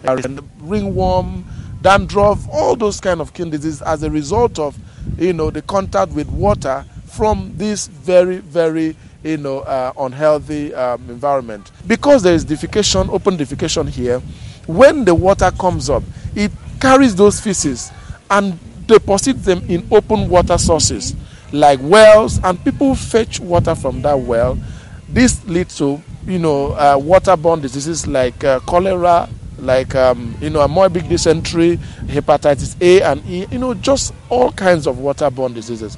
and ringworm, dandruff, all those kind of skin diseases as a result of, the contact with water from this very, very, unhealthy environment. Because there is defecation, open defecation here, when the water comes up, it carries those feces and deposits them in open water sources like wells, and people fetch water from that well. This leads to, waterborne diseases like cholera, like amoebic dysentery, hepatitis A and E, just all kinds of waterborne diseases.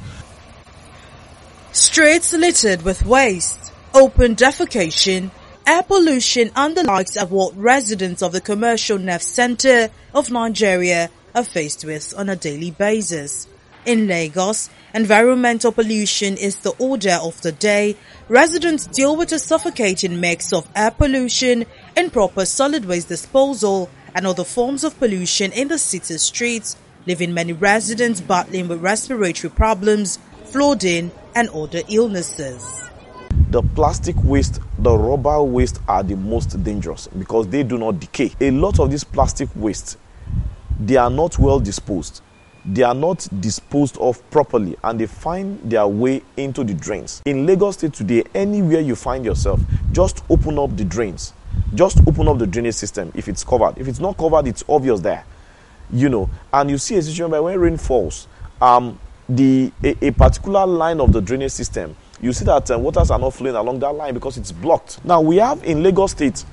Streets littered with waste, open defecation, air pollution and the likes are what residents of the commercial nerve center of Nigeria are faced with on a daily basis. In Lagos, environmental pollution is the order of the day. Residents deal with a suffocating mix of air pollution, improper solid waste disposal, and other forms of pollution in the city's streets, leaving many residents battling with respiratory problems, flooding, and other illnesses. The plastic waste, the rubber waste are the most dangerous because they do not decay. A lot of this plastic waste, they are not well disposed. They are not disposed of properly and they find their way into the drains. In Lagos State today, anywhere you find yourself, just open up the drains. Just open up the drainage system if it's covered. If it's not covered, it's obvious there. And you see a situation where when rain falls, a particular line of the drainage system, you see that waters are not flowing along that line because it's blocked. Now we have in Lagos State,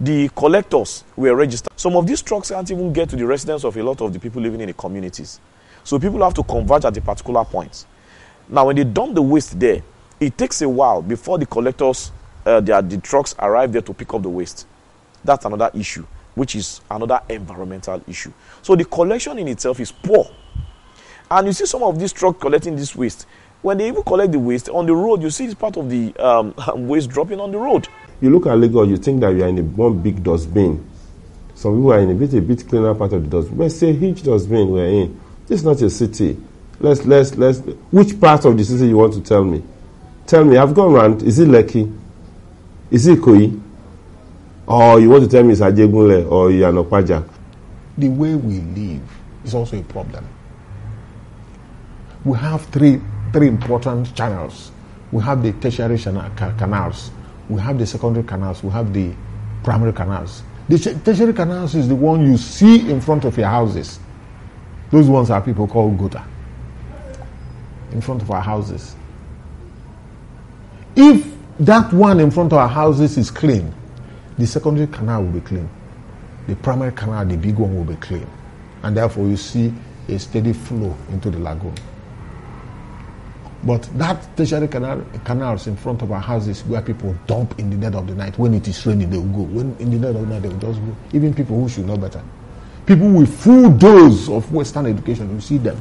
the collectors were registered. Some of these trucks can't even get to the residence of a lot of the people living in the communities. So people have to converge at a particular point. Now when they dump the waste there, it takes a while before the collectors, the trucks arrive there to pick up the waste. That's another issue, which is another environmental issue. So the collection in itself is poor. And you see some of these trucks collecting this waste. When they even collect the waste on the road, you see it's part of the waste dropping on the road. You look at Lagos, you think that we are in one big dustbin. Some people are in a bit cleaner part of the dustbin. Let's say huge dustbin we're in. This is not a city. Let's. Which part of the city you want to tell me? Tell me. I've gone around. Is it Lekki? Is it Koi? Or you want to tell me it's Ajegunle or Yanokwaja? The way we live is also a problem. We have three important channels. We have the tertiary canals. We have the secondary canals. We have the primary canals. The tertiary canals is the one you see in front of your houses. Those ones are people called gutter. In front of our houses. If that one in front of our houses is clean, the secondary canal will be clean. The primary canal, the big one, will be clean. And therefore you see a steady flow into the lagoon. But that tertiary canals in front of our houses where people dump in the dead of the night. When it is raining, they will go. When in the dead of the night, they will just go. Even people who should know better. People with full dose of Western education, you see them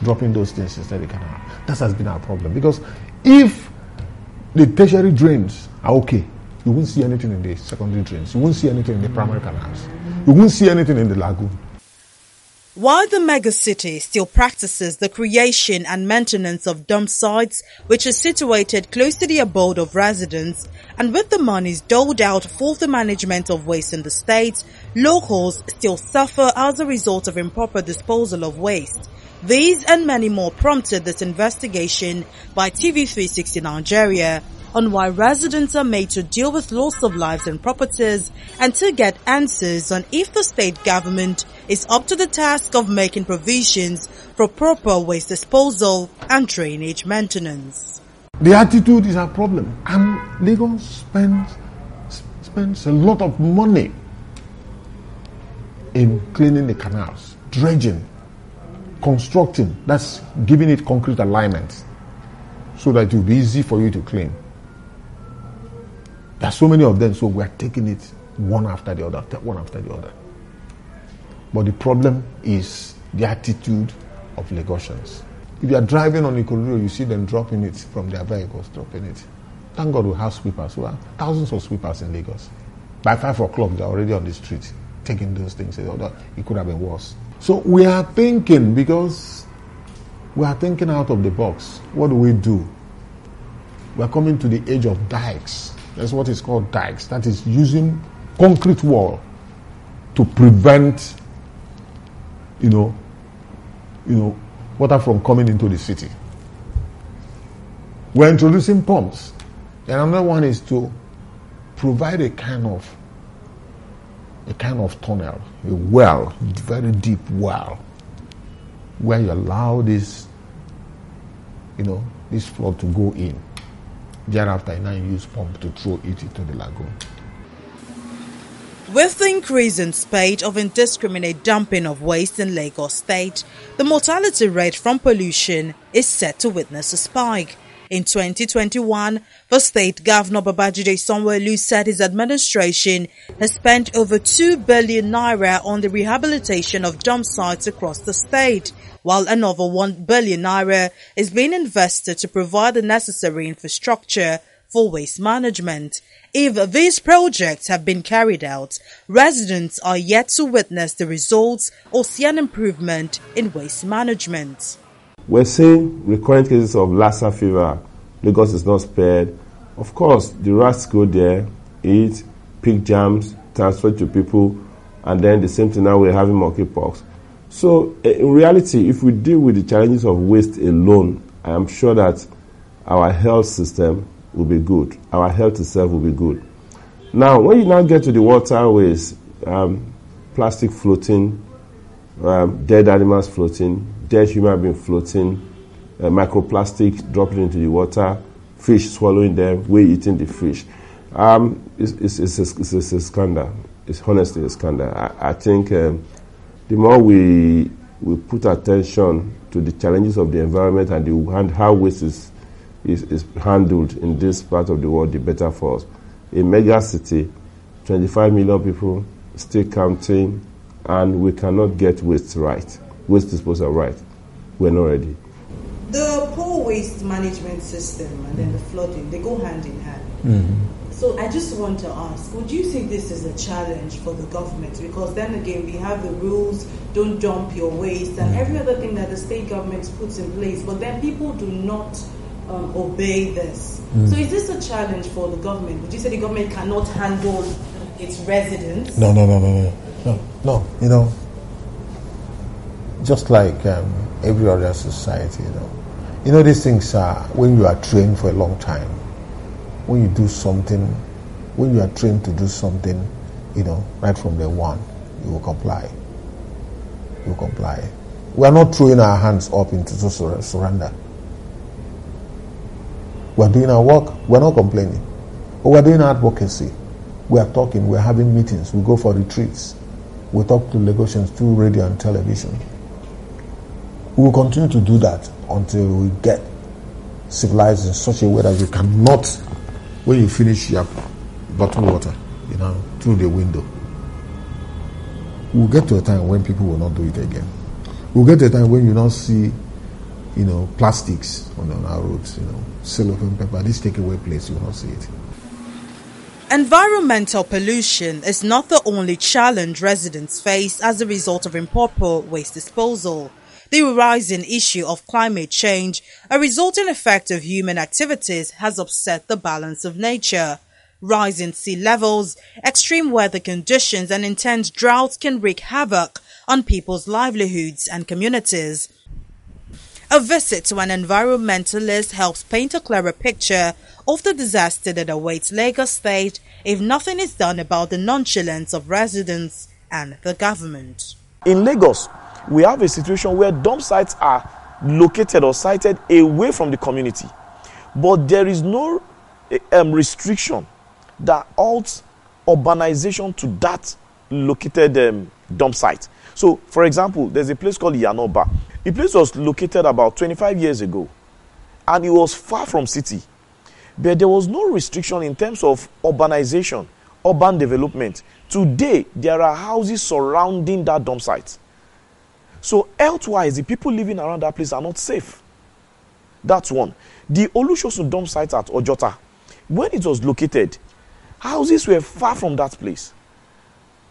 dropping those things instead of the canal. That has been our problem. Because if the tertiary drains are okay, you won't see anything in the secondary drains. You won't see anything in the primary canals. You won't see anything in the lagoon. While the megacity still practices the creation and maintenance of dump sites, which are situated close to the abode of residents, and with the monies doled out for the management of waste in the state, locals still suffer as a result of improper disposal of waste. These and many more prompted this investigation by TV360 Nigeria on why residents are made to deal with loss of lives and properties, and to get answers on if the state government is up to the task of making provisions for proper waste disposal and drainage maintenance. The attitude is a problem, and Lagos spends a lot of money in cleaning the canals, dredging, constructing, that's giving it concrete alignment so that it will be easy for you to clean. There are so many of them, so we are taking it one after the other. But the problem is the attitude of Lagosians. If you are driving on the corridor, you see them dropping it from their vehicles, dropping it. Thank God we have sweepers. We have thousands of sweepers in Lagos. By 5 o'clock, they're already on the street taking those things. It could have been worse. So we are thinking, because we are thinking out of the box. What do? We are coming to the age of dikes. That's what is called dikes. That is using concrete wall to prevent, water from coming into the city. We're introducing pumps. And another one is to provide a kind of tunnel, a well, very deep well, where you allow this flood to go in. Thereafter, you now use pump to throw it into the lagoon. With the increase in spate of indiscriminate dumping of waste in Lagos State, the mortality rate from pollution is set to witness a spike. In 2021, the state governor Babajide Sanwo-Olu said his administration has spent over 2 billion naira on the rehabilitation of dump sites across the state, while another 1 billion naira is being invested to provide the necessary infrastructure for waste management. If these projects have been carried out, residents are yet to witness the results or see an improvement in waste management. We're seeing recurrent cases of Lassa fever. Lagos is not spared. Of course, the rats go there, eat, pick jams, transfer to people, and then the same thing now we're having monkeypox. So in reality, if we deal with the challenges of waste alone, I am sure that our health system will be good. Our health itself will be good. Now, when you now get to the waterways, plastic floating, dead animals floating, dead human being floating, microplastic dropping into the water, fish swallowing them, we eating the fish. It's a scandal. It's honestly a scandal. I think the more we put attention to the challenges of the environment and how waste is handled in this part of the world, the better for us. A mega city, 25 million people, still counting, and we cannot get waste right, waste disposal right. We're not ready. The poor waste management system and then the flooding, they go hand in hand. Mm-hmm. So I just want to ask, would you think this is a challenge for the government? Because then again, we have the rules, don't dump your waste, and every other thing that the state government puts in place, but then people do not obey this. So is this a challenge for the government? Would you say the government cannot handle its residents? No. Just like every other society, these things are when you are trained for a long time. When you do something, when you are trained to do something, right from day one, you will comply. We are not throwing our hands up into surrender. We are doing our work. We are not complaining. But we are doing advocacy. We are talking. We are having meetings. We go for retreats. We talk to Lagosians through radio and television. We will continue to do that until we get civilized in such a way that you cannot, when you finish your bottled water, through the window. We'll get to a time when people will not do it again. We'll get to a time when you don't see, plastics on our roads, cellophane paper, this takeaway place, you will not see it. Environmental pollution is not the only challenge residents face as a result of improper waste disposal. The rising issue of climate change, a resulting effect of human activities, has upset the balance of nature. Rising sea levels, extreme weather conditions, and intense droughts can wreak havoc on people's livelihoods and communities. A visit to an environmentalist helps paint a clearer picture of the disaster that awaits Lagos State if nothing is done about the nonchalance of residents and the government. In Lagos, we have a situation where dump sites are located or sited away from the community, but there is no restriction that halts urbanization to that located dump site. So, for example, there's a place called Yanoba. The place was located about 25 years ago, and it was far from city. But there was no restriction in terms of urbanization, urban development. Today, there are houses surrounding that dump site. So, health-wise, the people living around that place are not safe. That's one. The Olusosun dump site at Ojota, when it was located, houses were far from that place.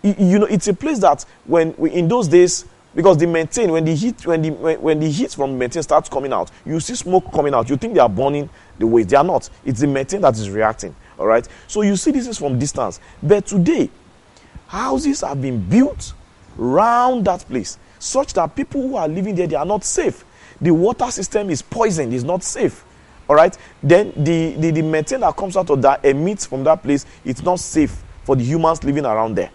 It's a place that in those days, because the methane, when the heat from methane starts coming out, you see smoke coming out. You think they are burning the waste. They are not. It's the methane that is reacting. All right. So you see this is from distance. But today, houses have been built around that place such that people who are living there, they are not safe. The water system is poisoned, it's not safe. All right, then the methane that comes out of that, emits from that place, it's not safe for the humans living around there.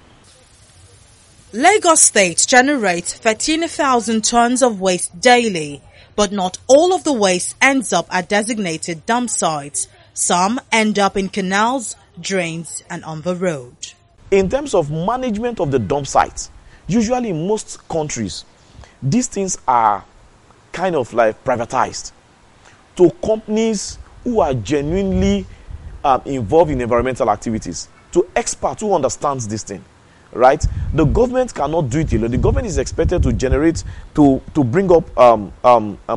Lagos State generates 13,000 tons of waste daily, but not all of the waste ends up at designated dump sites. Some end up in canals, drains, and on the road. In terms of management of the dump sites, usually in most countries, these things are kind of like privatized to companies who are genuinely involved in environmental activities, to experts who understand this thing, right? The government cannot do it alone. The government is expected to generate, to bring up,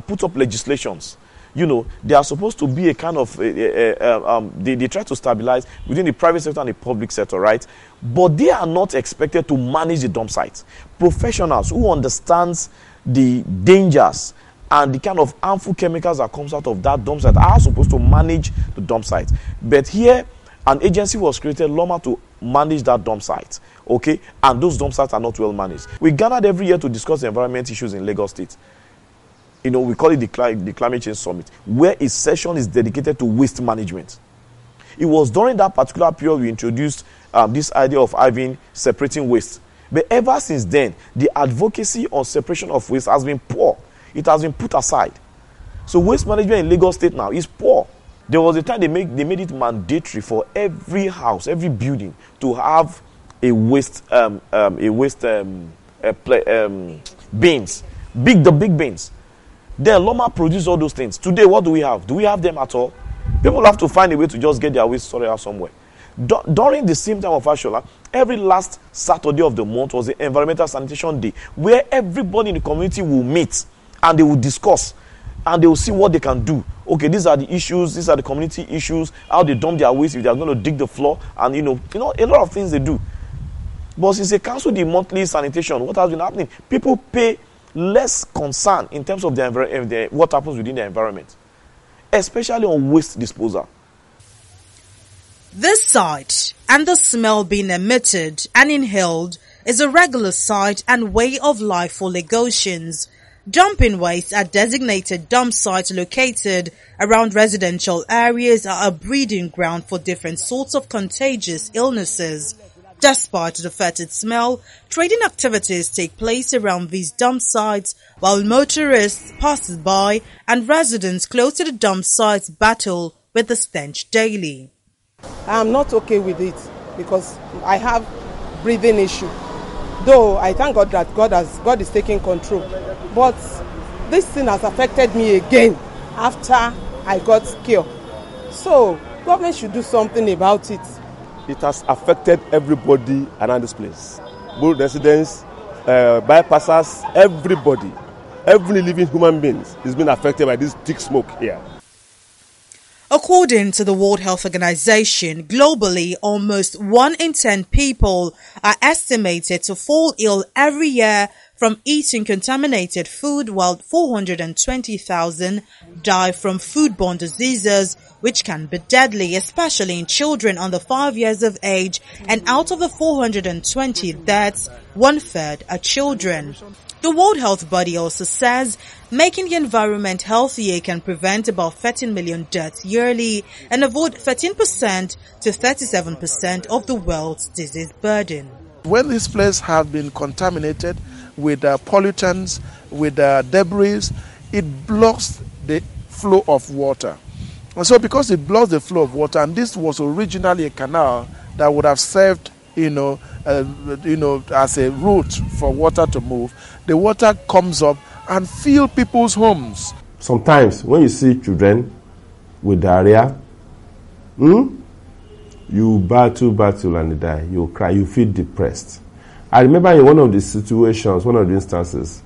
put up legislations. You know, they are supposed to be a kind of, they try to stabilize within the private sector and the public sector, right? But they are not expected to manage the dump sites. Professionals who understands the dangers and the kind of harmful chemicals that comes out of that dump site are supposed to manage the dump site. But here, an agency was created, LOMA, to manage that dump site, okay? And those dump sites are not well managed. We gathered every year to discuss the environment issues in Lagos State. You know, we call it the Climate Change Summit, where a session is dedicated to waste management. It was during that particular period we introduced this idea of having separating waste. But ever since then, the advocacy on separation of waste has been poor. It has been put aside. So waste management in Lagos State now is poor. There was a time they made it mandatory for every house, every building, to have a waste bins, the big bins. Then Loma produced all those things. Today, what do we have? Do we have them at all? People have to find a way to just get their waste sorted out somewhere. During the same time of Ashola, every last Saturday of the month was the Environmental Sanitation Day, where everybody in the community will meet and they will discuss and they will see what they can do. Okay, these are the issues, these are the community issues, how they dump their waste, if they are going to dig the floor, and you know, a lot of things they do. But since they cancelled the monthly sanitation, what has been happening? People pay less concern in terms of what happens within the environment, especially on waste disposal. This sight and the smell being emitted and inhaled is a regular sight and way of life for Lagosians. Dumping waste at designated dump sites located around residential areas are a breeding ground for different sorts of contagious illnesses. Despite the fetid smell, trading activities take place around these dump sites, while motorists, passers-by, and residents close to the dump sites battle with the stench daily. I'm not okay with it because I have breathing issue. Though I thank God that God is taking control. But this thing has affected me again after I got cured. So government should do something about it. It has affected everybody around this place. Both residents, bypassers, everybody. Every living human being is being affected by this thick smoke here. According to the World Health Organization, globally, almost 1 in 10 people are estimated to fall ill every year from eating contaminated food, while 420,000 die from foodborne diseases, which can be deadly, especially in children under 5 years of age, and out of the 420 deaths, 1/3 are children. The World Health Body also says making the environment healthier can prevent about 13 million deaths yearly and avoid 13% to 37% of the world's disease burden. When these places have been contaminated with pollutants, with debris, it blocks the flow of water. And so because it blocks the flow of water, and this was originally a canal that would have served as a route for water to move, the water comes up and fills people's homes. Sometimes when you see children with diarrhea, you battle and they die. You cry, you feel depressed. I remember in one of the situations, one of the instances,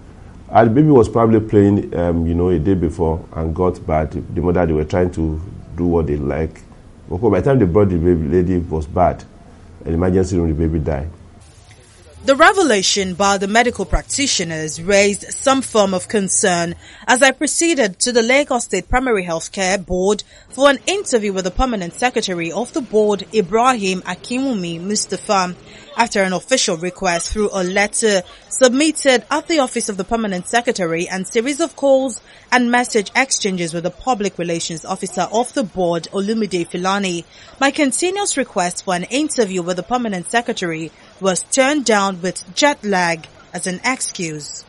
the baby was probably playing, a day before and got bad. The mother, they were trying to do what they like. But by the time they brought the baby, lady was bad. In the emergency room, the baby died. The revelation by the medical practitioners raised some form of concern as I proceeded to the Lagos State Primary Healthcare Board for an interview with the Permanent Secretary of the Board, Ibrahim Akinwumi Mustafa. after an official request through a letter submitted at the office of the Permanent Secretary and series of calls and message exchanges with the Public Relations Officer of the board, Olumide Filani. My continuous request for an interview with the Permanent Secretary was turned down with jet lag as an excuse.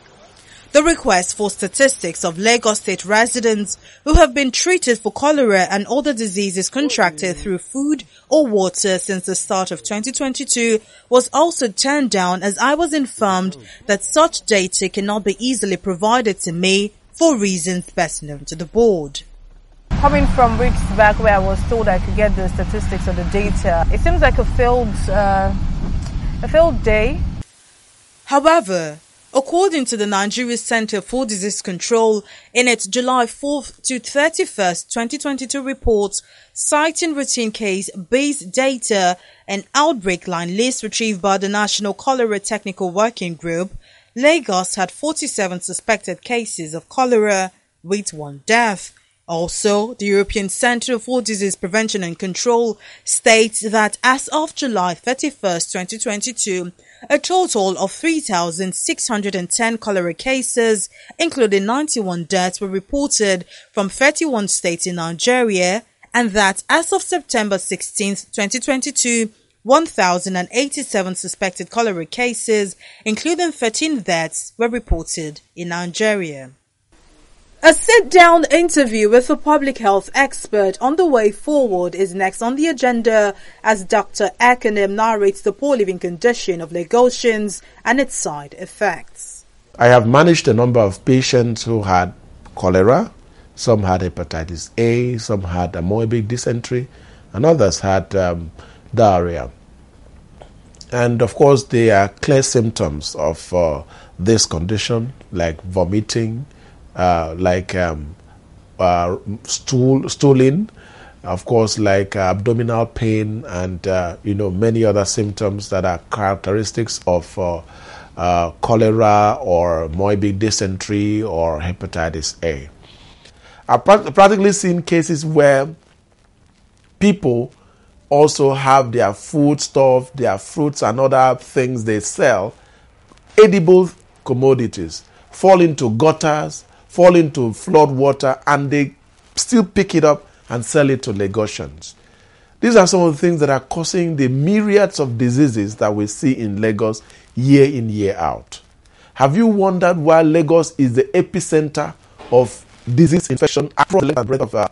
The request for statistics of Lagos State residents who have been treated for cholera and other diseases contracted through food or water since the start of 2022 was also turned down, as I was informed that such data cannot be easily provided to me for reasons best known to the board. Coming from weeks back where I was told I could get the statistics or the data, it seems like a failed day. However, according to the Nigeria Center for Disease Control, in its July 4th to 31st, 2022 report, citing routine case-based data and outbreak line list retrieved by the National Cholera Technical Working Group, Lagos had 47 suspected cases of cholera, with 1 death. Also, the European Centre for Disease Prevention and Control states that as of July 31st, 2022, a total of 3,610 cholera cases, including 91 deaths, were reported from 31 states in Nigeria, and that as of September 16th, 2022, 1,087 suspected cholera cases, including 13 deaths, were reported in Nigeria. A sit-down interview with a public health expert on the way forward is next on the agenda as Dr. Akanem narrates the poor living condition of Lagosians and its side effects. I have managed a number of patients who had cholera. Some had hepatitis A, some had amoebic dysentery, and others had diarrhea. And of course, there are clear symptoms of this condition, like vomiting, stooling, of course, like abdominal pain, and many other symptoms that are characteristics of cholera or amoebic dysentery or hepatitis A. I've practically seen cases where people also have their food stuff, their fruits and other things they sell, edible commodities, fall into gutters, fall into flood water, and they still pick it up and sell it to Lagosians. These are some of the things that are causing the myriads of diseases that we see in Lagos year in, year out. Have you wondered why Lagos is the epicenter of disease infection across the length and breadth of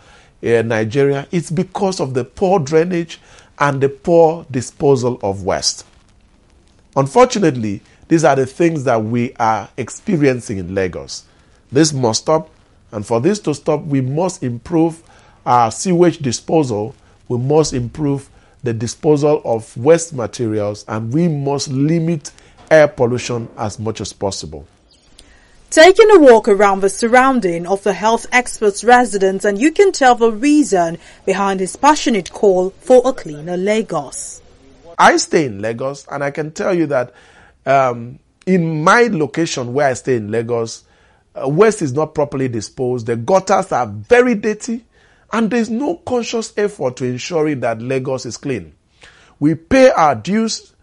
Nigeria? It's because of the poor drainage and the poor disposal of waste. Unfortunately, these are the things that we are experiencing in Lagos. This must stop, and for this to stop, we must improve our sewage disposal, we must improve the disposal of waste materials, and we must limit air pollution as much as possible. Taking a walk around the surrounding of the health expert's residence, and you can tell the reason behind his passionate call for a cleaner Lagos. I stay in Lagos, and I can tell you that in my location where I stay in Lagos, waste is not properly disposed. The gutters are very dirty, and there's no conscious effort to ensuring that Lagos is clean. We pay our dues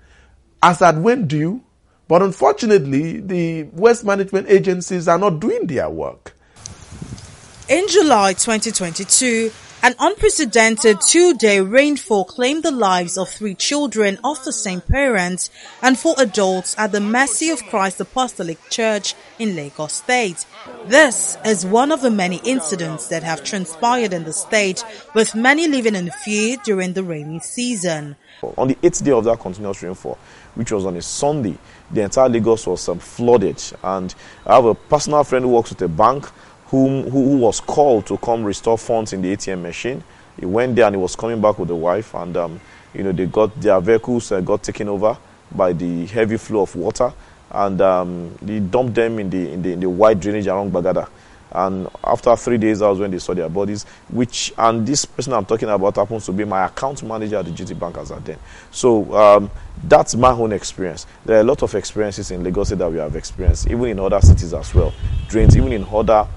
as at when due, but unfortunately, the waste management agencies are not doing their work. In July 2022, an unprecedented 2-day rainfall claimed the lives of 3 children of the same parents and 4 adults at the Mercy of Christ Apostolic Church in Lagos State. This is one of the many incidents that have transpired in the state, with many living in fear during the rainy season. On the 8th day of that continuous rainfall, which was on a Sunday, the entire Lagos was flooded. And I have a personal friend who works with a bank who was called to come restore funds in the ATM machine. He went there and he was coming back with the wife, and they got their vehicles got taken over by the heavy flow of water, and they dumped them in the wide drainage around Bagada. And after 3 days, that was when they saw their bodies. And this person I'm talking about happens to be my account manager at the GT Bank as at then. So that's my own experience. There are a lot of experiences in Lagos that we have experienced, even in other cities as well. Drains, even in other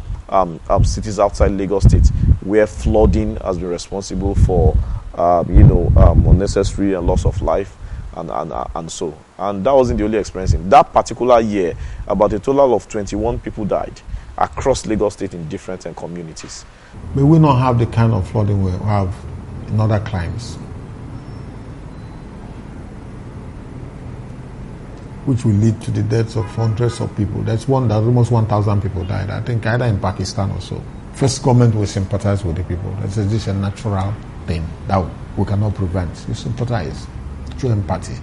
cities outside Lagos State, where flooding has been responsible for unnecessary and loss of life. and so. And that wasn't the only experience. In that particular year, about a total of 21 people died across Lagos State in different communities. May we not have the kind of flooding we have in other climes, which will lead to the deaths of hundreds of people. That's almost 1,000 people died, I think, either in Pakistan or so. First, government will sympathize with the people. This is a natural thing that we cannot prevent. You sympathize, show empathy.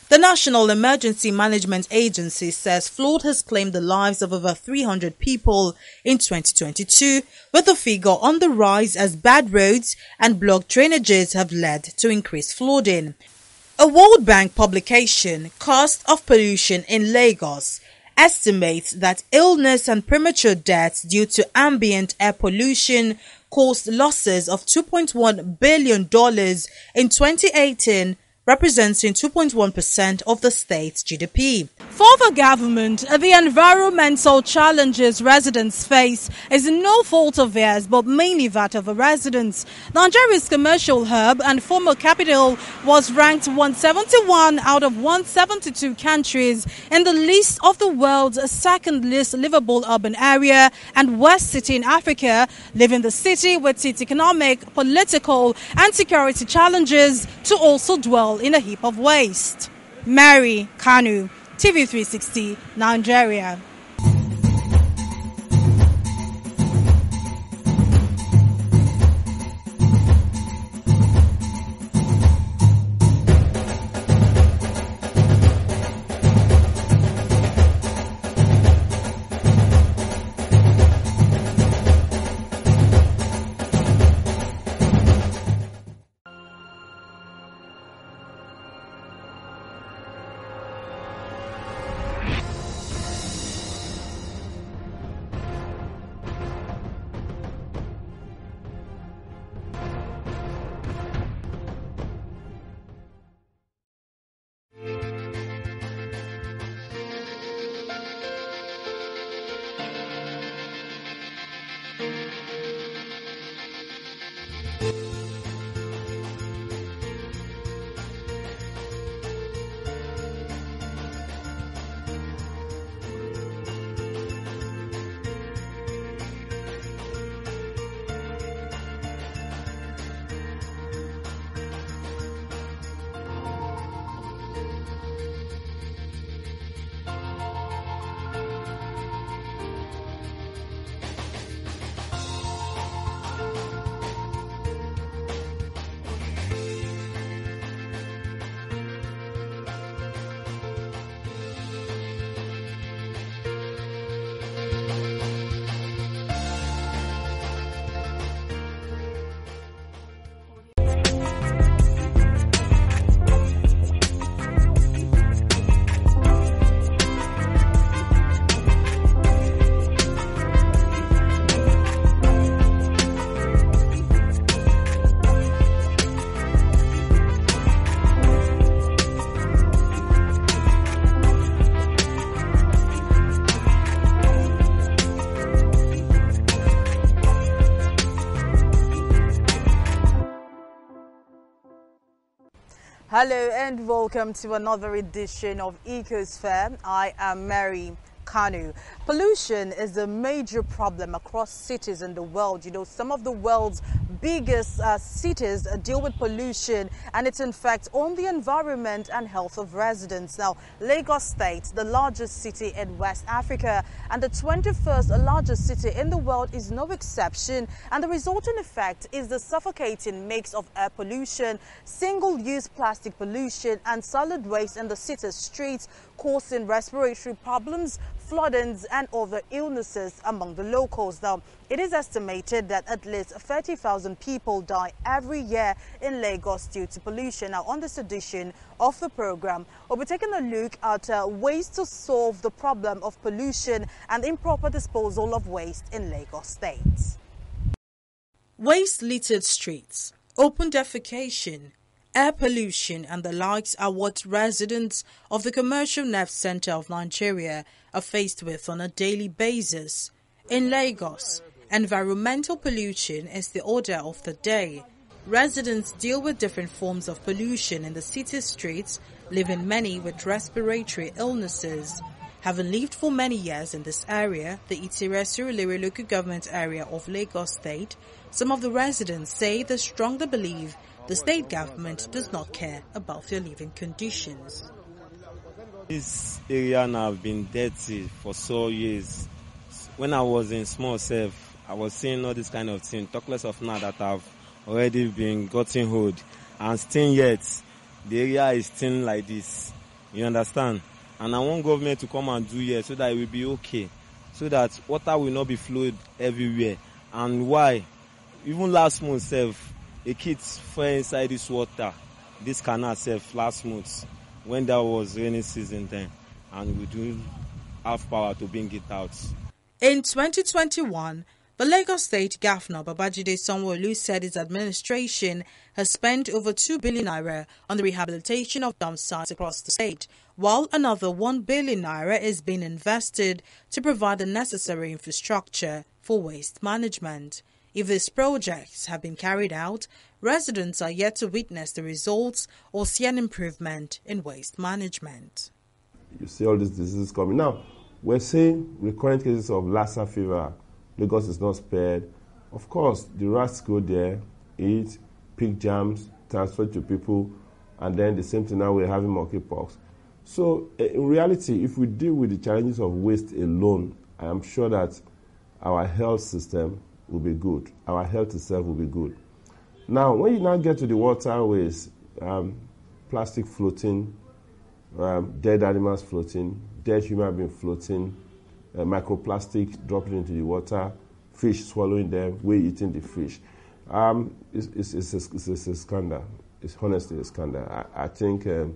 The National Emergency Management Agency says flood has claimed the lives of over 300 people in 2022, with the figure on the rise as bad roads and blocked drainages have led to increased flooding. A World Bank publication, Cost of Pollution in Lagos, estimates that illness and premature deaths due to ambient air pollution caused losses of $2.1 billion in 2018, representing 2.1% of the state's GDP. For the government, the environmental challenges residents face is no fault of theirs, but mainly that of the residents. Nigeria's commercial hub and former capital was ranked 171 out of 172 countries in the list of the world's second least livable urban area and worst city in Africa, leaving the city with its economic, political and security challenges to also dwell in a heap of waste. Mary Kanu, TV360, Nigeria. Hello and welcome to another edition of Ecosphere. I am Mary Kanu. Pollution is a major problem across cities in the world. You know, some of the world's biggest cities deal with pollution, and it's in fact on the environment and health of residents. Now, Lagos State, the largest city in West Africa and the 21st largest city in the world, is no exception, and the resulting effect is the suffocating mix of air pollution, single-use plastic pollution and solid waste in the city's streets, causing respiratory problems, floodings and other illnesses among the locals. Now, it is estimated that at least 30,000 people die every year in Lagos due to pollution. Now, on this edition of the program, we'll be taking a look at ways to solve the problem of pollution and improper disposal of waste in Lagos State. Waste-littered streets, open defecation, air pollution and the likes are what residents of the commercial nerve center of Nigeria are faced with on a daily basis. In Lagos, environmental pollution is the order of the day. Residents deal with different forms of pollution in the city's streets leaving many with respiratory illnesses. Having lived for many years in this area, the Itire-Surulere local government area of Lagos State, some of the residents say they strongly believe the state government does not care about their living conditions. This area now have been dirty for so years. When I was in small self, I was seeing all this kind of thing, talk less of now that I've already been gotten hold. And still yet, the area is still like this. You understand? And I want government to come and do here so that it will be okay. So that water will not be flowed everywhere. And why? Even last month self, a kid fell inside this water, this canal self last month, when there was rainy season then. And we do have power to bring it out. In 2021, the Lagos State Governor Babajide Sanwo-Olu said his administration has spent over 2 billion naira on the rehabilitation of dump sites across the state, while another 1 billion naira is being invested to provide the necessary infrastructure for waste management. If these projects have been carried out, residents are yet to witness the results or see an improvement in waste management. You see all these diseases coming. Now, we're seeing recurrent cases of Lassa fever. Lagos is not spared. Of course, the rats go there, eat, pick jams, transfer to people, and then the same thing now we're having monkeypox. So, in reality, if we deal with the challenges of waste alone, I am sure that our health system will be good. Our health itself will be good. Now, when you now get to the waterways, plastic floating, dead animals floating, dead human being floating, microplastic dropping into the water, fish swallowing them, we eating the fish. It's a scandal. It's honestly a scandal. I think the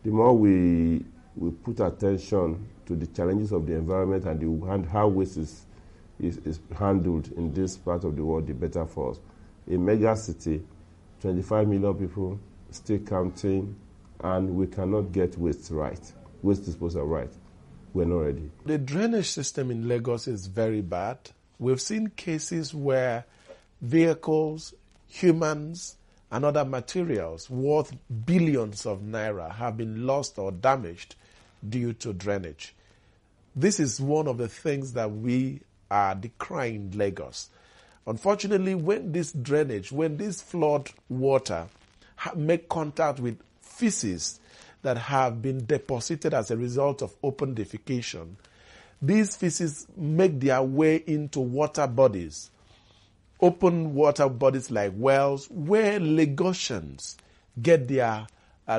more we put attention to the challenges of the environment and how waste is handled in this part of the world, the better for us. A mega city, 25 million people, still counting, and we cannot get waste right, waste disposal right. We're not ready. The drainage system in Lagos is very bad. We've seen cases where vehicles, humans, and other materials worth billions of naira have been lost or damaged due to drainage. This is one of the things that we are decrying in Lagos. Unfortunately, when this drainage, when this flood water make contact with feces that have been deposited as a result of open defecation, these feces make their way into water bodies, open water bodies like wells, where Lagosians get their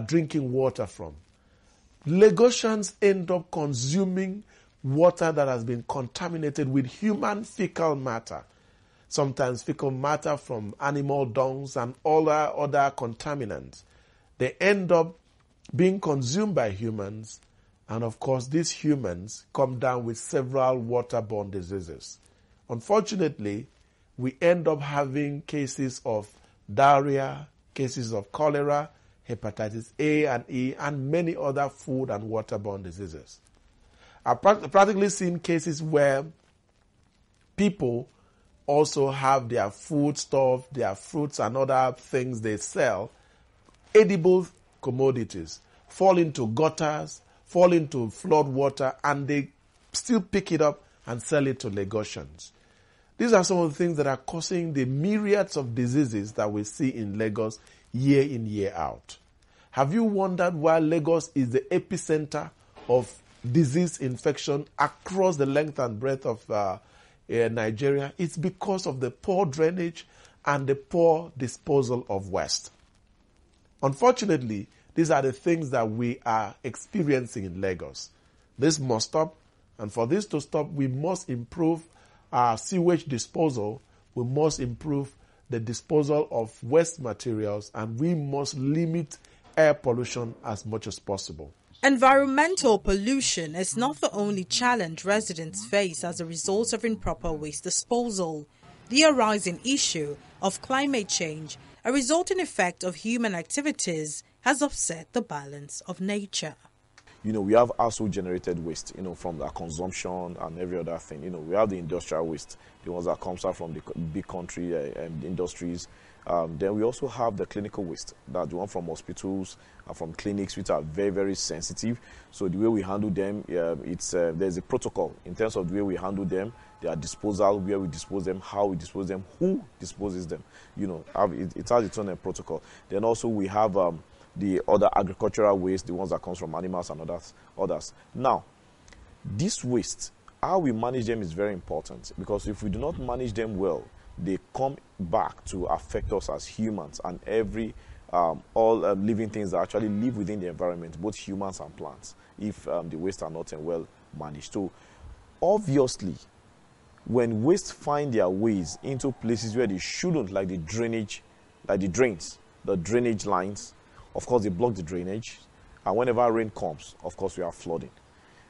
drinking water from. Lagosians end up consuming water that has been contaminated with human fecal matter, sometimes fecal matter from animal dungs and all other contaminants. They end up being consumed by humans, and of course these humans come down with several waterborne diseases. Unfortunately, we end up having cases of diarrhea, cases of cholera, hepatitis A and E, and many other food and waterborne diseases. I've practically seen cases where people also have their food stuff, their fruits and other things they sell, edible commodities, fall into gutters, fall into flood water, and they still pick it up and sell it to Lagosians. These are some of the things that are causing the myriads of diseases that we see in Lagos year in, year out. Have you wondered why Lagos is the epicenter of disease infection across the length and breadth of Nigeria? It's because of the poor drainage and the poor disposal of waste. Unfortunately, these are the things that we are experiencing in Lagos. This must stop, and for this to stop, we must improve our sewage disposal, we must improve the disposal of waste materials, and we must limit air pollution as much as possible. Environmental pollution is not the only challenge residents face as a result of improper waste disposal. The arising issue of climate change, a resulting effect of human activities, has upset the balance of nature. We have household generated waste, from our consumption and every other thing. We have the industrial waste, the ones that comes out from the big country industries, Then we also have the clinical waste, that's the one from hospitals and from clinics, which are very, very sensitive. So the way we handle them, there's a protocol in terms of the way we handle them, their disposal, where we dispose them, how we dispose them, who disposes them. It has its own protocol. Then also we have the other agricultural waste, the ones that comes from animals and others. Now, this waste, how we manage them is very important, because if we do not manage them well, they come back to affect us as humans and all living things that actually live within the environment, both humans and plants, if the waste are not well managed. So obviously, when waste find their ways into places where they shouldn't, like the drains, the drainage lines, of course they block the drainage, and whenever rain comes, of course we have flooding.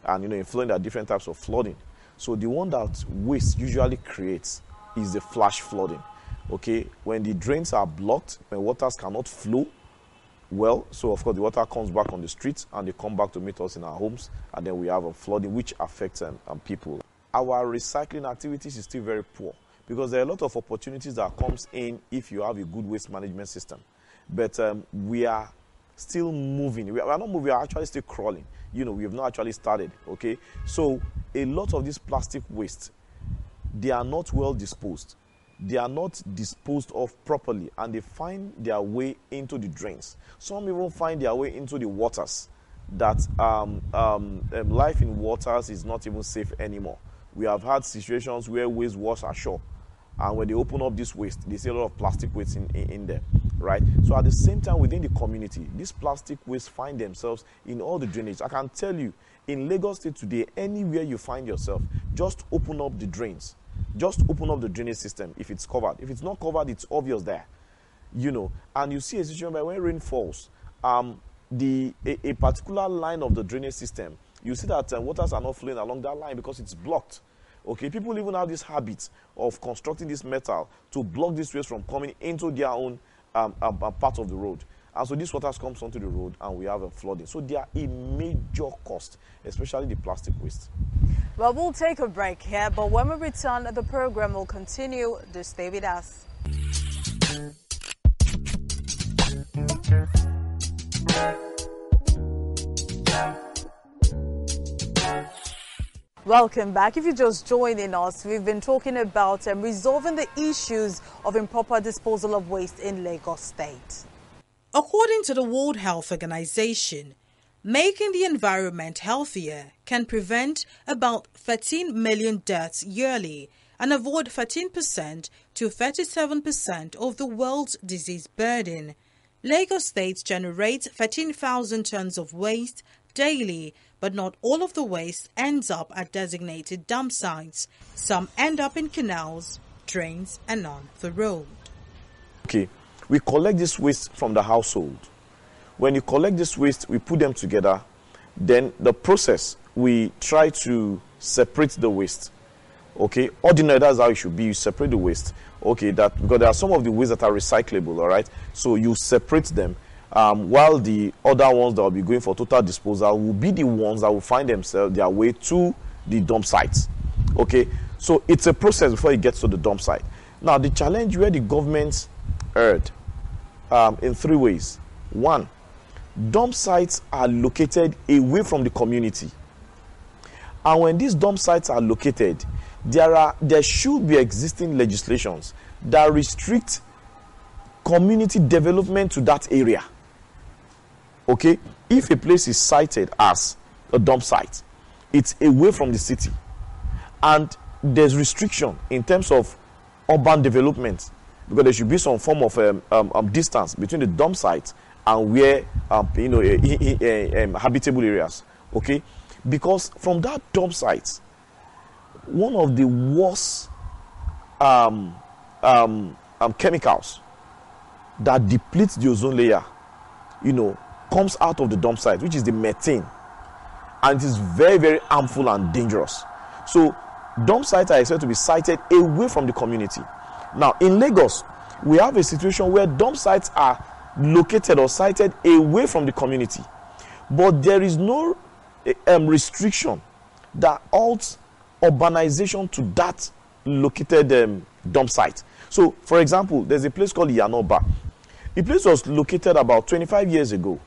And in flooding there are different types of flooding. So the one that waste usually creates is the flash flooding. Okay, when the drains are blocked, when waters cannot flow well, so of course the water comes back on the streets and they come back to meet us in our homes, and then we have a flooding which affects people. Our recycling activities is still very poor, because there are a lot of opportunities that comes in if you have a good waste management system. But we are still moving. We are not moving, we are actually still crawling. We have not actually started. Okay, so a lot of this plastic waste, they are not well disposed. They are not disposed of properly, and they find their way into the drains. Some even find their way into the waters. That life in waters is not even safe anymore. We have had situations where waste was ashore, and when they open up this waste, they see a lot of plastic waste in there, right? So at the same time, within the community, these plastic waste find themselves in all the drainage. I can tell you, in Lagos State today, anywhere you find yourself, just open up the drains. Just open up the drainage system if it's covered. If it's not covered, it's obvious there. And you see a situation where when rain falls, a particular line of the drainage system, you see that waters are not flowing along that line because it's blocked. Okay, people even have this habit of constructing this metal to block this waste from coming into their own part of the road. And so this waters comes onto the road and we have a flooding. So they are a major cost, especially the plastic waste. Well, we'll take a break here, but when we return, the program will continue. Do stay with us. Welcome back. If you're just joining us, we've been talking about resolving the issues of improper disposal of waste in Lagos State. According to the World Health Organization, making the environment healthier can prevent about 13 million deaths yearly and avoid 13% to 37% of the world's disease burden. Lagos State generates 13,000 tons of waste daily, but not all of the waste ends up at designated dump sites. Some end up in canals, drains, and on the road. Okay, we collect this waste from the household. When you collect this waste, we put them together. Then the process, we try to separate the waste. Okay, ordinary, that's how it should be. You separate the waste. Okay, that because there are some of the waste that are recyclable. All right, so you separate them. While the other ones that will be going for total disposal will be the ones that will find themselves their way to the dump sites. Okay, so it's a process before it gets to the dump site. Now, the challenge where the government erred in three ways. One, dump sites are located away from the community. And when these dump sites are located, there should be existing legislations that restrict community development to that area. Okay, if a place is cited as a dump site, it's away from the city, and there's restriction in terms of urban development, because there should be some form of distance between the dump site and where habitable areas. Okay, because from that dump site, one of the worst chemicals that depletes the ozone layer, comes out of the dump site, which is the methane, and it is very, very harmful and dangerous. So dump sites are expected to be sited away from the community. Now in Lagos, we have a situation where dump sites are located or sited away from the community, but there is no restriction that halts urbanization to that located dump site. So, for example, there's a place called Yanoba. The place was located about 25 years ago,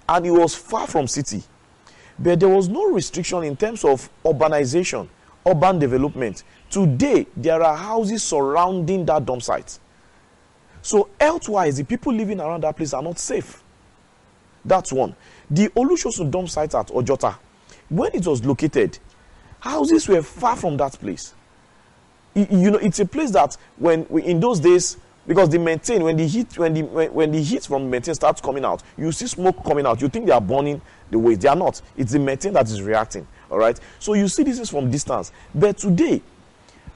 and it was far from city. But there was no restriction in terms of urbanization, urban development. Today, there are houses surrounding that dump site. So, health-wise, the people living around that place are not safe. That's one. The Olusosun dump site at Ojota, when it was located, houses were far from that place. You know, it's a place that in those days, because the methane, when the heat from methane starts coming out, you see smoke coming out. You think they are burning the waste. They are not. It's the methane that is reacting. All right. So you see this is from distance. But today,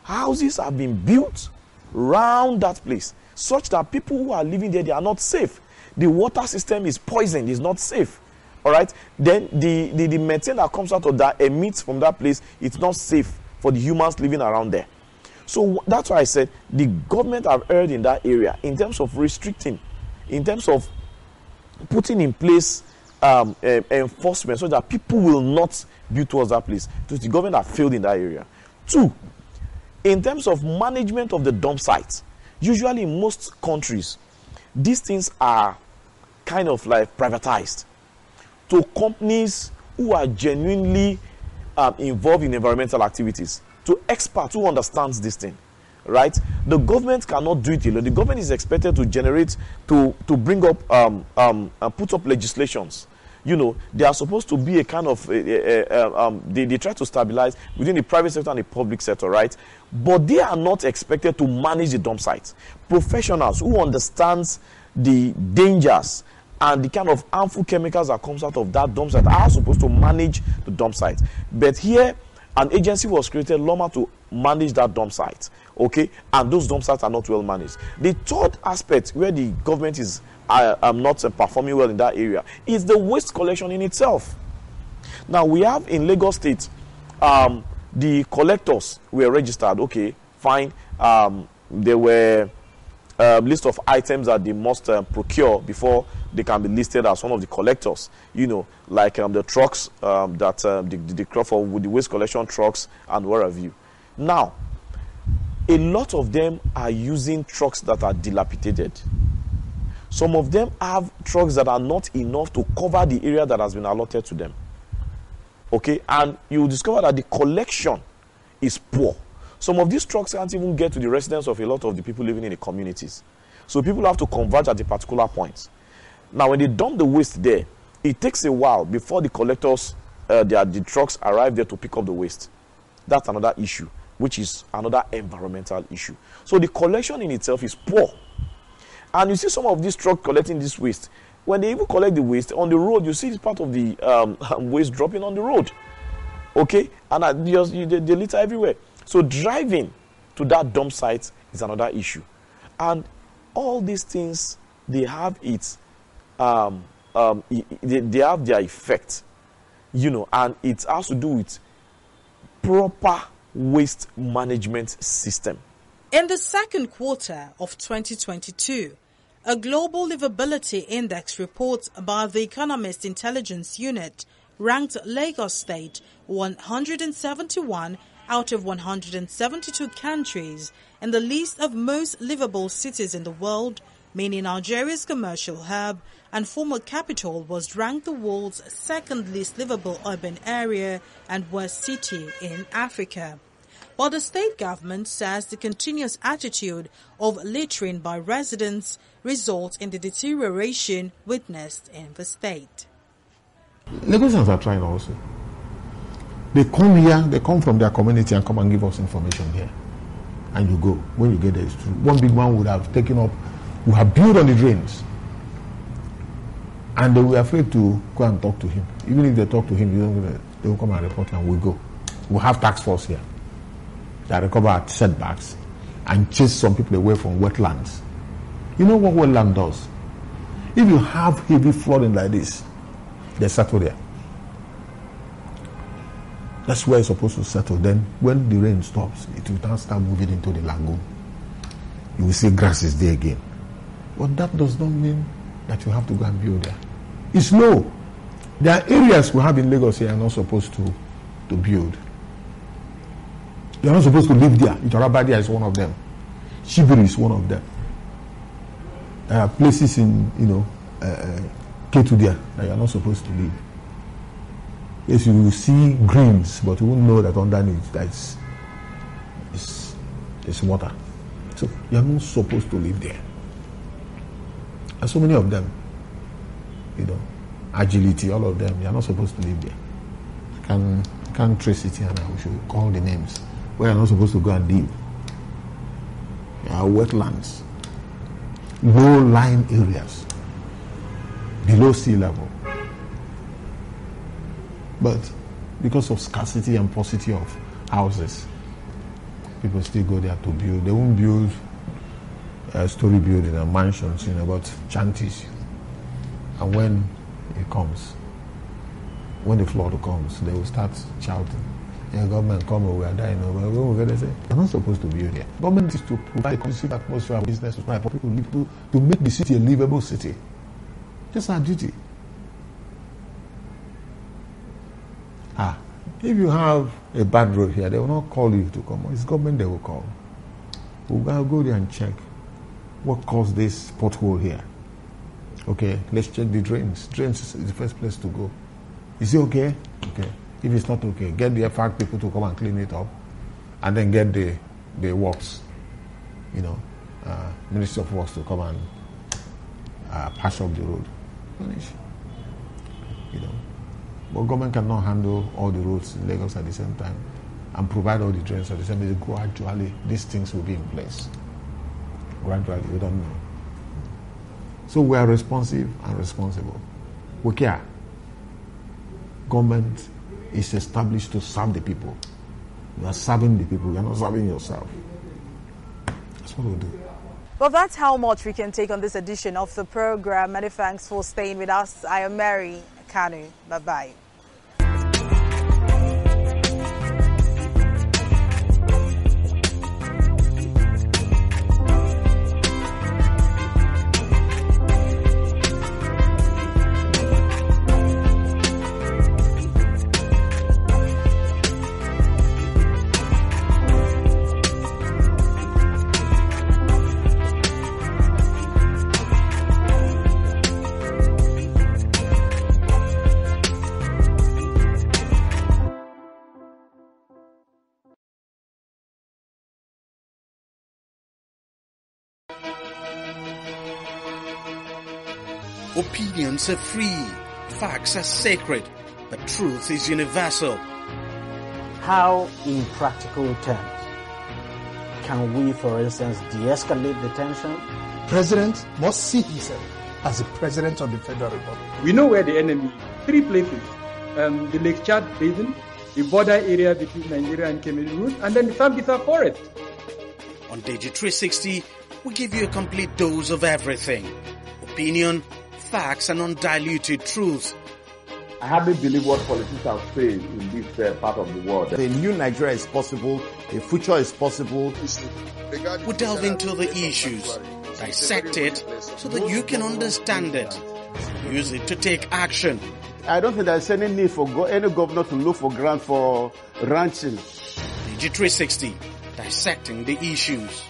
houses have been built around that place, such that people who are living there, they are not safe. The water system is poisoned. It's not safe. All right. Then the methane that comes out of that, emits from that place, it's not safe for the humans living around there. So that's why I said the government have erred in that area in terms of restricting, in terms of putting in place enforcement so that people will not build towards that place. So the government have failed in that area. Two, in terms of management of the dump sites, usually in most countries, these things are kind of like privatized to companies who are genuinely involved in environmental activities, to experts who understands this thing, right? The government cannot do it alone. The government is expected to generate, to bring up, put up legislations. You know, they are supposed to be a kind of, they try to stabilize within the private sector and the public sector, right? But they are not expected to manage the dump sites. Professionals who understands the dangers and the kind of harmful chemicals that comes out of that dump site are supposed to manage the dump site. But here, an agency was created, Loma, to manage that dump site, okay? And those dump sites are not well managed. The third aspect where the government is not performing well in that area is the waste collection in itself. Now, we have in Lagos State, the collectors were registered, okay, fine. There were a list of items that they must procure before they can be listed as one of the collectors, you know, like the trucks the crop for with the waste collection trucks and what have you. Now, a lot of them are using trucks that are dilapidated. Some of them have trucks that are not enough to cover the area that has been allotted to them. Okay, and you discover that the collection is poor. Some of these trucks can't even get to the residence of a lot of the people living in the communities. So people have to converge at a particular point. Now, when they dump the waste there, it takes a while before the collectors, the trucks arrive there to pick up the waste. That's another issue, which is another environmental issue. So the collection in itself is poor. And you see some of these trucks collecting this waste. When they even collect the waste on the road, you see this part of the waste dropping on the road. Okay? And they litter everywhere. So driving to that dump site is another issue. And all these things, they have its they have their effect, you know, and it has to do with proper waste management system. In the second quarter of 2022, a global livability index report by the Economist Intelligence Unit ranked Lagos State 171 out of 172 countries in the list of most livable cities in the world, meaning Nigeria's commercial hub and former capital was ranked the world's second least livable urban area and worst city in Africa. But the state government says the continuous attitude of littering by residents results in the deterioration witnessed in the state. Lagosians are trying also. They come here, they come from their community and come and give us information here. And you go. When you get there, it's true. One big man would have taken up, would have built on the drains. And they were afraid to go and talk to him. Even if they talk to him, they will come and report and we'll go. We'll have task force here that recover setbacks and chase some people away from wetlands. You know what wetland does? If you have heavy flooding like this, they settle there. That's where it's supposed to settle. Then when the rain stops, it will now start moving into the lagoon. You will see grass is there again. But that does not mean that you have to go and build there. It's low. There are areas we have in Lagos here are not supposed to build. You're not supposed to live there. Itorabadia is one of them. Shibiri is one of them. There are places in, Ketudia that you are not supposed to live. Yes, you will see greens, but you won't know that underneath that is water. So you are not supposed to live there. And so many of them, agility, all of them, you are not supposed to live there. I can't trace it here now. We should call the names. Where you are not supposed to go and live. There are wetlands, low-lying areas, below sea level. But because of scarcity and paucity of houses, people still go there to build. They won't build story building and mansions, but shanties. And when it comes, when the flood comes, they will start shouting, government come over, we are dying over. They say, you're not supposed to build here. Government is to provide a conducive atmosphere of business for people to live, to make the city a livable city. That's our duty. If you have a bad road here, they will not call you to come. It's government they will call. We'll go there and check what caused this pothole here. Okay, let's check the drains. Drains is the first place to go. Is it okay? Okay. If it's not okay, get the FR people to come and clean it up, and then get the works, Ministry of Works to come and patch up the road. Finish. But government cannot handle all the roads in Lagos at the same time and provide all the drains at the same time. Gradually, these things will be in place. Gradually, we don't know. So we are responsive and responsible. We care. Government is established to serve the people. You are serving the people. You are not serving yourself. That's what we do. Well, that's how much we can take on this edition of the program. Many thanks for staying with us. I am Mary Kanu. Bye-bye. Opinions are free, facts are sacred, but truth is universal. How, in practical terms, can we, for instance, de-escalate the tension? President must see himself as the President of the Federal Republic. We know where the enemy is. 3 places. The Lake Chad Basin, the border area between Nigeria and Cameroon, and then the Sambisa Forest. On TV360, we give you a complete dose of everything. Opinion, facts and undiluted truth. I hardly believe what politicians are saying in this part of the world. A new Nigeria is possible, a future is possible. We delve into the issues, dissect it so that you can understand it. Use it to take action. I don't think there's any need for any governor to look for grant for ranching. TV360, dissecting the issues.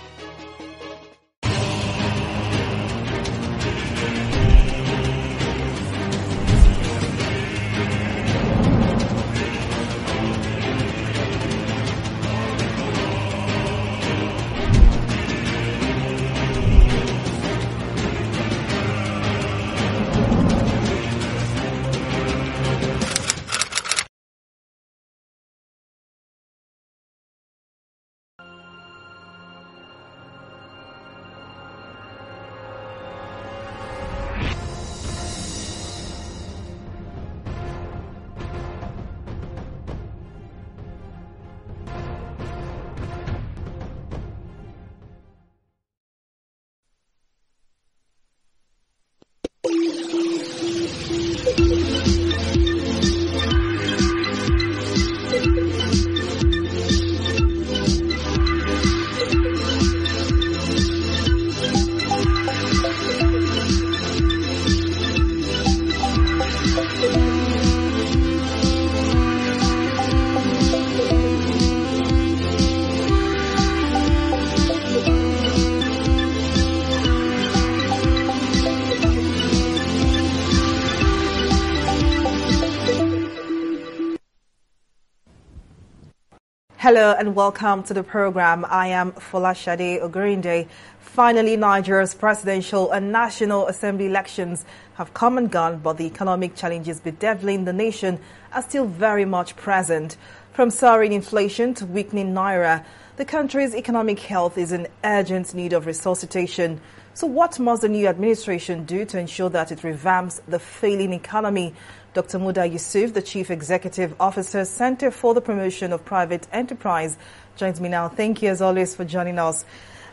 Hello and welcome to the program. I am Folashade Ogurinde. Finally, Nigeria's presidential and National Assembly elections have come and gone, but the economic challenges bedeviling the nation are still very much present. From soaring inflation to weakening naira, the country's economic health is in urgent need of resuscitation. So what must the new administration do to ensure that it revamps the failing economy? Dr. Muda Yusuf, the Chief Executive Officer, Center for the Promotion of Private Enterprise, joins me now. Thank you, as always, for joining us.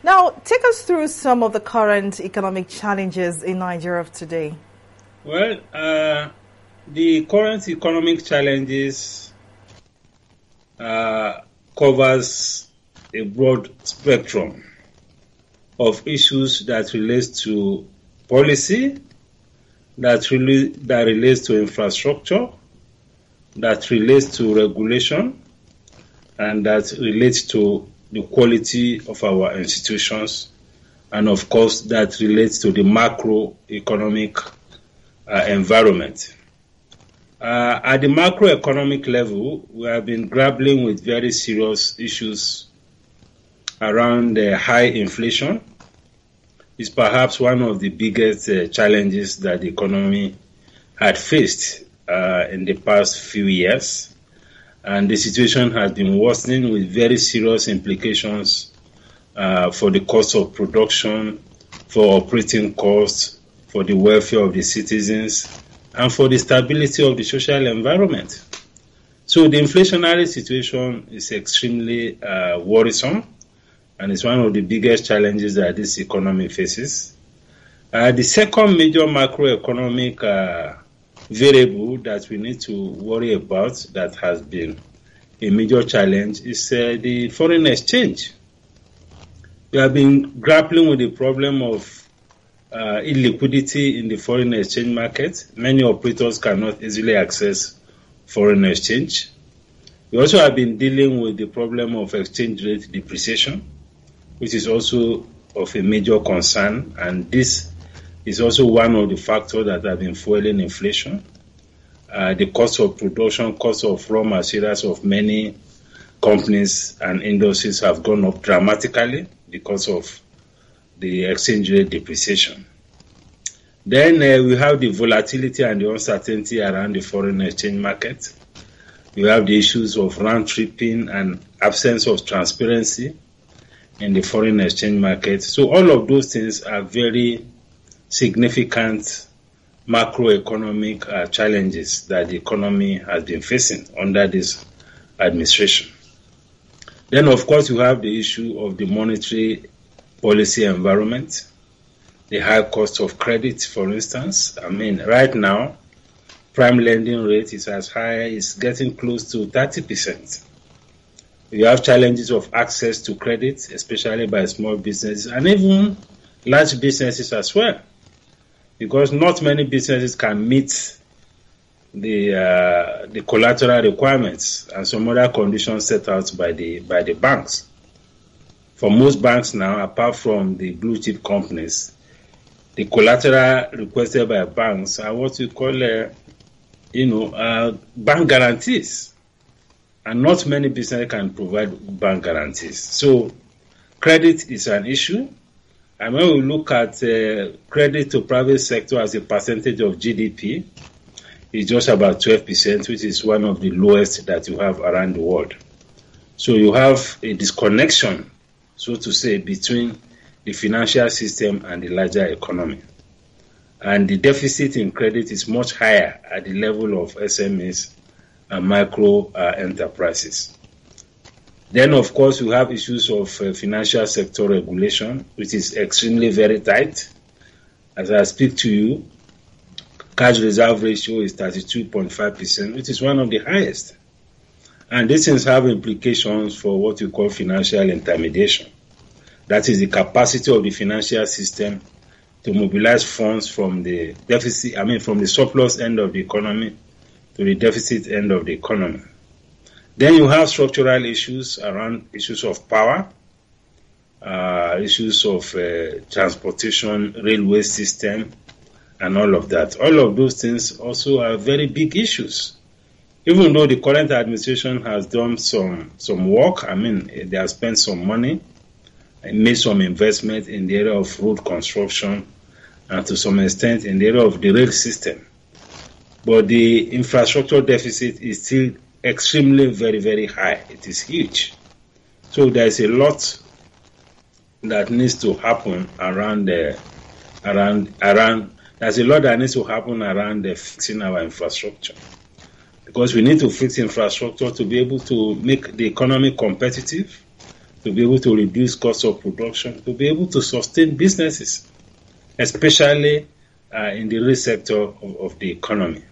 Now, take us through some of the current economic challenges in Nigeria of today. Well, the current economic challenges covers a broad spectrum of issues that relates to policy, that relates to infrastructure, that relates to regulation, and that relates to the quality of our institutions, and of course that relates to the macroeconomic environment. At the macroeconomic level, we have been grappling with very serious issues around high inflation. Is perhaps one of the biggest challenges that the economy had faced in the past few years. And the situation has been worsening with very serious implications for the cost of production, for operating costs, for the welfare of the citizens, and for the stability of the social environment. So the inflationary situation is extremely worrisome, and it's one of the biggest challenges that this economy faces. The second major macroeconomic variable that we need to worry about that has been a major challenge is the foreign exchange. We have been grappling with the problem of illiquidity in the foreign exchange market. Many operators cannot easily access foreign exchange. We also have been dealing with the problem of exchange rate depreciation, which is also of a major concern, and this is also one of the factors that have been fueling inflation. The cost of production, cost of raw materials of many companies and industries have gone up dramatically because of the exchange rate depreciation. Then we have the volatility and the uncertainty around the foreign exchange market. We have the issues of round tripping and absence of transparency in the foreign exchange market. So all of those things are very significant macroeconomic challenges that the economy has been facing under this administration. Then, of course, you have the issue of the monetary policy environment, the high cost of credit, for instance. I mean, right now, prime lending rate is as high, it's getting close to 30%. You have challenges of access to credit, especially by small businesses and even large businesses as well, because not many businesses can meet the collateral requirements and some other conditions set out by the banks. For most banks now, apart from the blue chip companies, the collateral requested by banks are what we call bank guarantees. And not many businesses can provide bank guarantees. So credit is an issue. And when we look at credit to private sector as a percentage of GDP, it's just about 12%, which is one of the lowest that you have around the world. So you have a disconnection, so to say, between the financial system and the larger economy. And the deficit in credit is much higher at the level of SMEs and micro enterprises. Then, of course, we have issues of financial sector regulation, which is extremely very tight. As I speak to you, cash reserve ratio is 32.5%, which is one of the highest. And these things have implications for what we call financial intermediation. That is the capacity of the financial system to mobilize funds from the from the surplus end of the economy to the deficit end of the economy. Then you have structural issues around issues of power, issues of transportation, railway system, and all of that. All of those things also are very big issues even though the current administration has done some work, I mean, they have spent some money and made some investment in the area of road construction and to some extent in the area of the rail system. But the infrastructure deficit is still extremely very, very high. It is huge. So there is a lot that needs to happen around fixing our infrastructure. Because we need to fix infrastructure to be able to make the economy competitive, to be able to reduce cost of production, to be able to sustain businesses, especially in the real sector of the economy.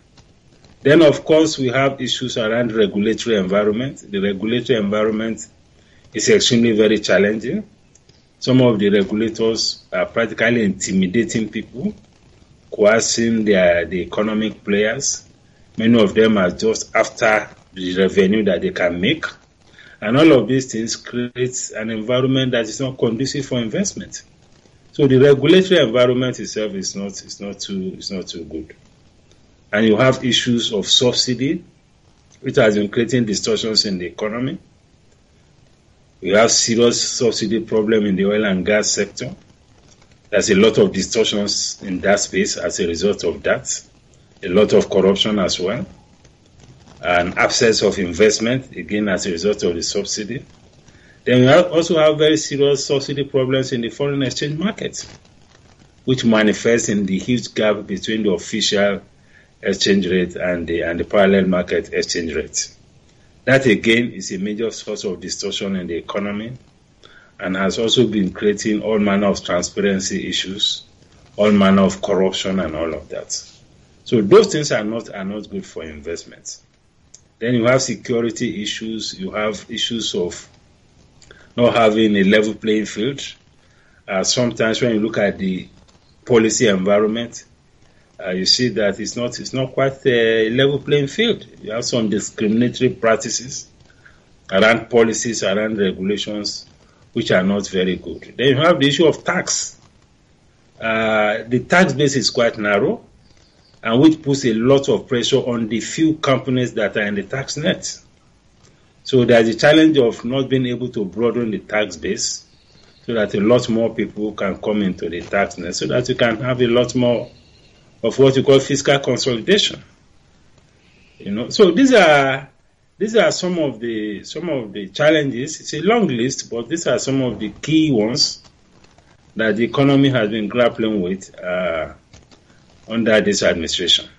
Then, of course, we have issues around regulatory environment. The regulatory environment is extremely very challenging. Some of the regulators are practically intimidating people, coercing the economic players. Many of them are just after the revenue that they can make. And all of these things create an environment that is not conducive for investment. So the regulatory environment itself is not too good. And you have issues of subsidy, which has been creating distortions in the economy. We have serious subsidy problem in the oil and gas sector. There's a lot of distortions in that space as a result of that. A lot of corruption as well. An absence of investment, again, as a result of the subsidy. Then we also have very serious subsidy problems in the foreign exchange market, which manifest in the huge gap between the official exchange rate and the parallel market exchange rate. That again is a major source of distortion in the economy and has also been creating all manner of transparency issues, all manner of corruption and all of that. So those things are not good for investment. Then you have security issues, you have issues of not having a level playing field. Sometimes when you look at the policy environment, you see that it's not quite a level playing field. You have some discriminatory practices around policies, around regulations, which are not very good. Then you have the issue of tax. The tax base is quite narrow, and which puts a lot of pressure on the few companies that are in the tax net. So there's a challenge of not being able to broaden the tax base so that a lot more people can come into the tax net, so that you can have a lot more of what you call fiscal consolidation. So these are some of the challenges. It's a long list, but these are some of the key ones that the economy has been grappling with under this administration.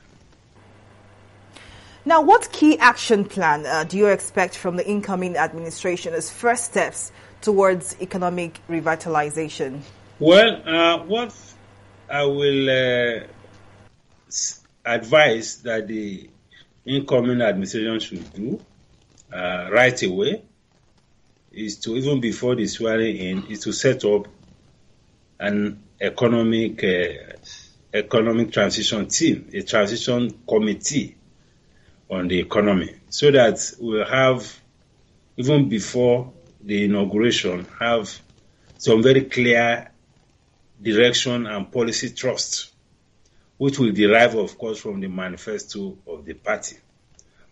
Now, what key action plan do you expect from the incoming administration as first steps towards economic revitalization? Well, what I will advise that the incoming administration should do right away is to, even before the swearing in, is to set up an economic transition team, a transition committee on the economy, so that we'll have, even before the inauguration, have some very clear direction and policy trust, which will derive, of course, from the manifesto of the party.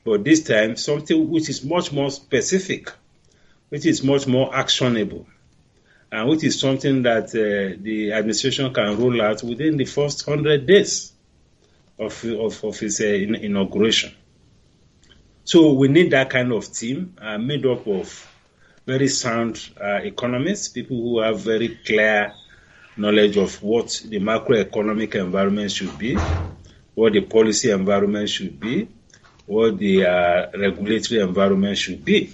But this time, something which is much more specific, which is much more actionable, and which is something that the administration can roll out within the first 100 days of its inauguration. So we need that kind of team made up of very sound economists, people who have very clear knowledge of what the macroeconomic environment should be, what the policy environment should be, what the regulatory environment should be.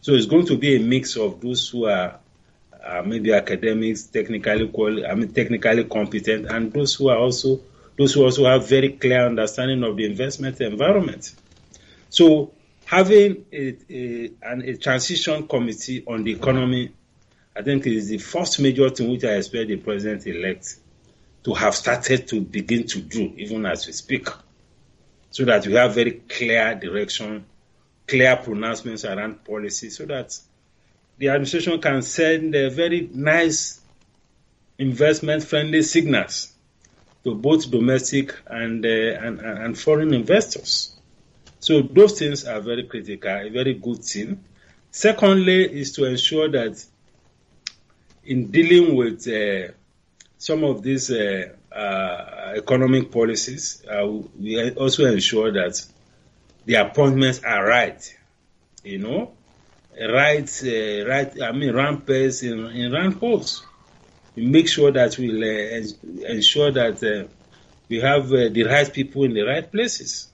So it's going to be a mix of those who are maybe academics, technically competent, and those who also have very clear understanding of the investment environment. So having a transition committee on the economy, I think it is the first major thing which I expect the president-elect to have started to begin to do, even as we speak, so that we have very clear direction, clear pronouncements around policy, so that the administration can send very nice investment-friendly signals to both domestic and foreign investors. So those things are very critical, a very good thing. Secondly, is to ensure that in dealing with some of these economic policies, we also ensure that the appointments are right. Round pegs in round holes. We make sure that we ensure that we have the right people in the right places,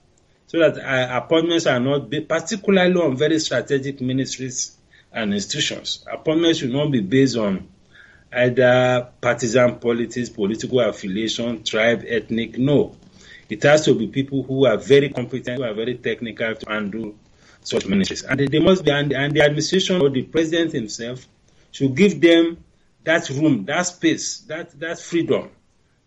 so that appointments are not particularly on very strategic ministries and institutions. Appointments should not be based on either partisan politics, political affiliation, tribe, ethnic. No. It has to be people who are very competent, who are very technical to handle such ministries. And they must be, and the administration or the president himself should give them that room, that space, that freedom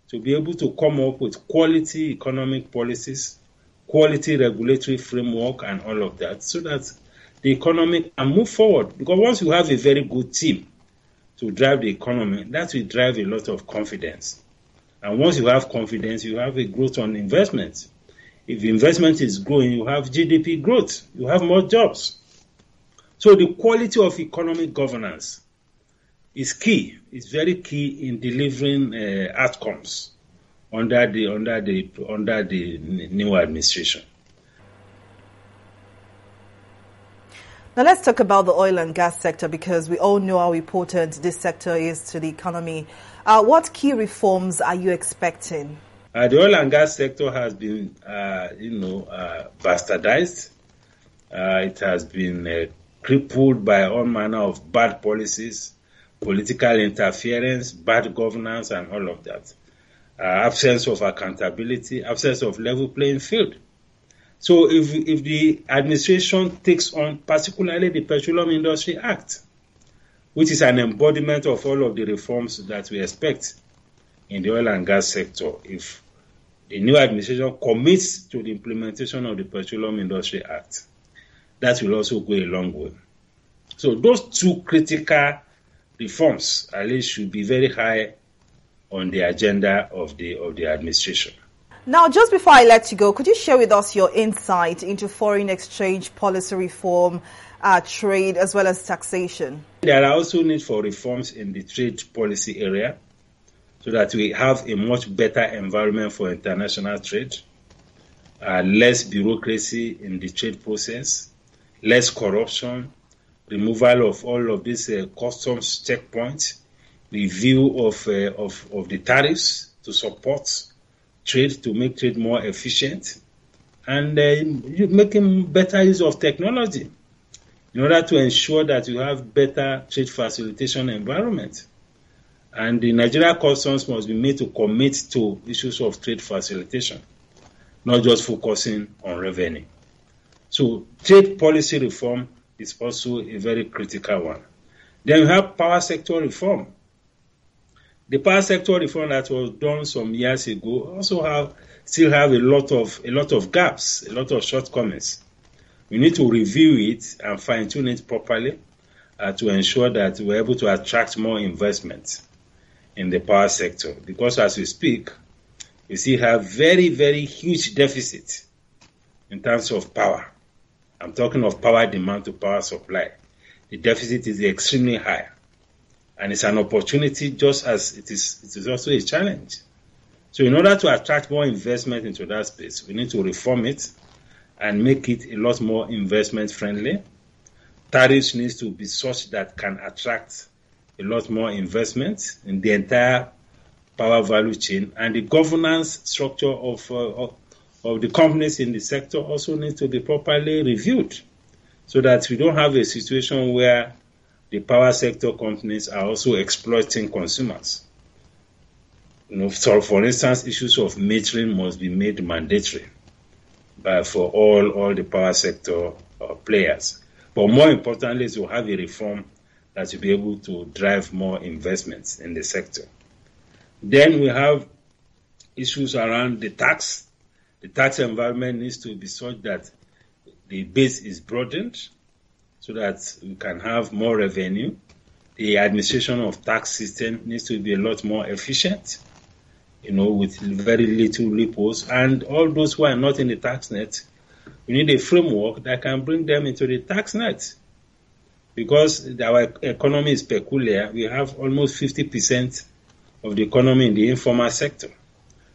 to be able to come up with quality economic policies, quality regulatory framework, and all of that, so that the economy can move forward. Because once you have a very good team to drive the economy, that will drive a lot of confidence. And once you have confidence, you have a growth on investment. If investment is growing, you have GDP growth, you have more jobs. So the quality of economic governance is key. It's very key in delivering outcomes under the new administration. Now let's talk about the oil and gas sector, because we all know how important this sector is to the economy. What key reforms are you expecting? The oil and gas sector has been, bastardized. It has been crippled by all manner of bad policies, political interference, bad governance, and all of that. Absence of accountability, absence of level playing field. So if the administration takes on particularly the Petroleum Industry Act, which is an embodiment of all of the reforms that we expect in the oil and gas sector, if the new administration commits to the implementation of the Petroleum Industry Act, that will also go a long way. So those two critical reforms, at least, should be very high on the agenda of the administration. Now, just before I let you go, could you share with us your insight into foreign exchange policy reform, trade, as well as taxation? There are also need for reforms in the trade policy area, so that we have a much better environment for international trade, less bureaucracy in the trade process, less corruption, removal of all of these customs checkpoints, review of the tariffs to support trade, to make trade more efficient, and making better use of technology in order to ensure that you have better trade facilitation environment. And the Nigeria Customs must be made to commit to issues of trade facilitation, not just focusing on revenue. So trade policy reform is also a very critical one. Then we have power sector reform. The power sector reform that was done some years ago also still have a lot of gaps, a lot of shortcomings. We need to review it and fine-tune it properly to ensure that we're able to attract more investment in the power sector. Because as we speak, we still have very, very huge deficit in terms of power. I'm talking of power demand to power supply. The deficit is extremely high. And it's an opportunity just as it is also a challenge. So in order to attract more investment into that space, we need to reform it and make it a lot more investment friendly. Tariffs needs to be such that can attract a lot more investment in the entire power value chain, and the governance structure of the companies in the sector also needs to be properly reviewed, so that we don't have a situation where the power sector companies are also exploiting consumers. So for instance, issues of metering must be made mandatory for all the power sector players. But more importantly, is to have a reform that will be able to drive more investments in the sector. Then we have issues around the tax. The tax environment needs to be such that the base is broadened so that we can have more revenue. The administration of tax system needs to be a lot more efficient, with very little loopholes. And all those who are not in the tax net We need a framework that can bring them into the tax net. Because our economy is peculiar, we have almost 50% of the economy in the informal sector.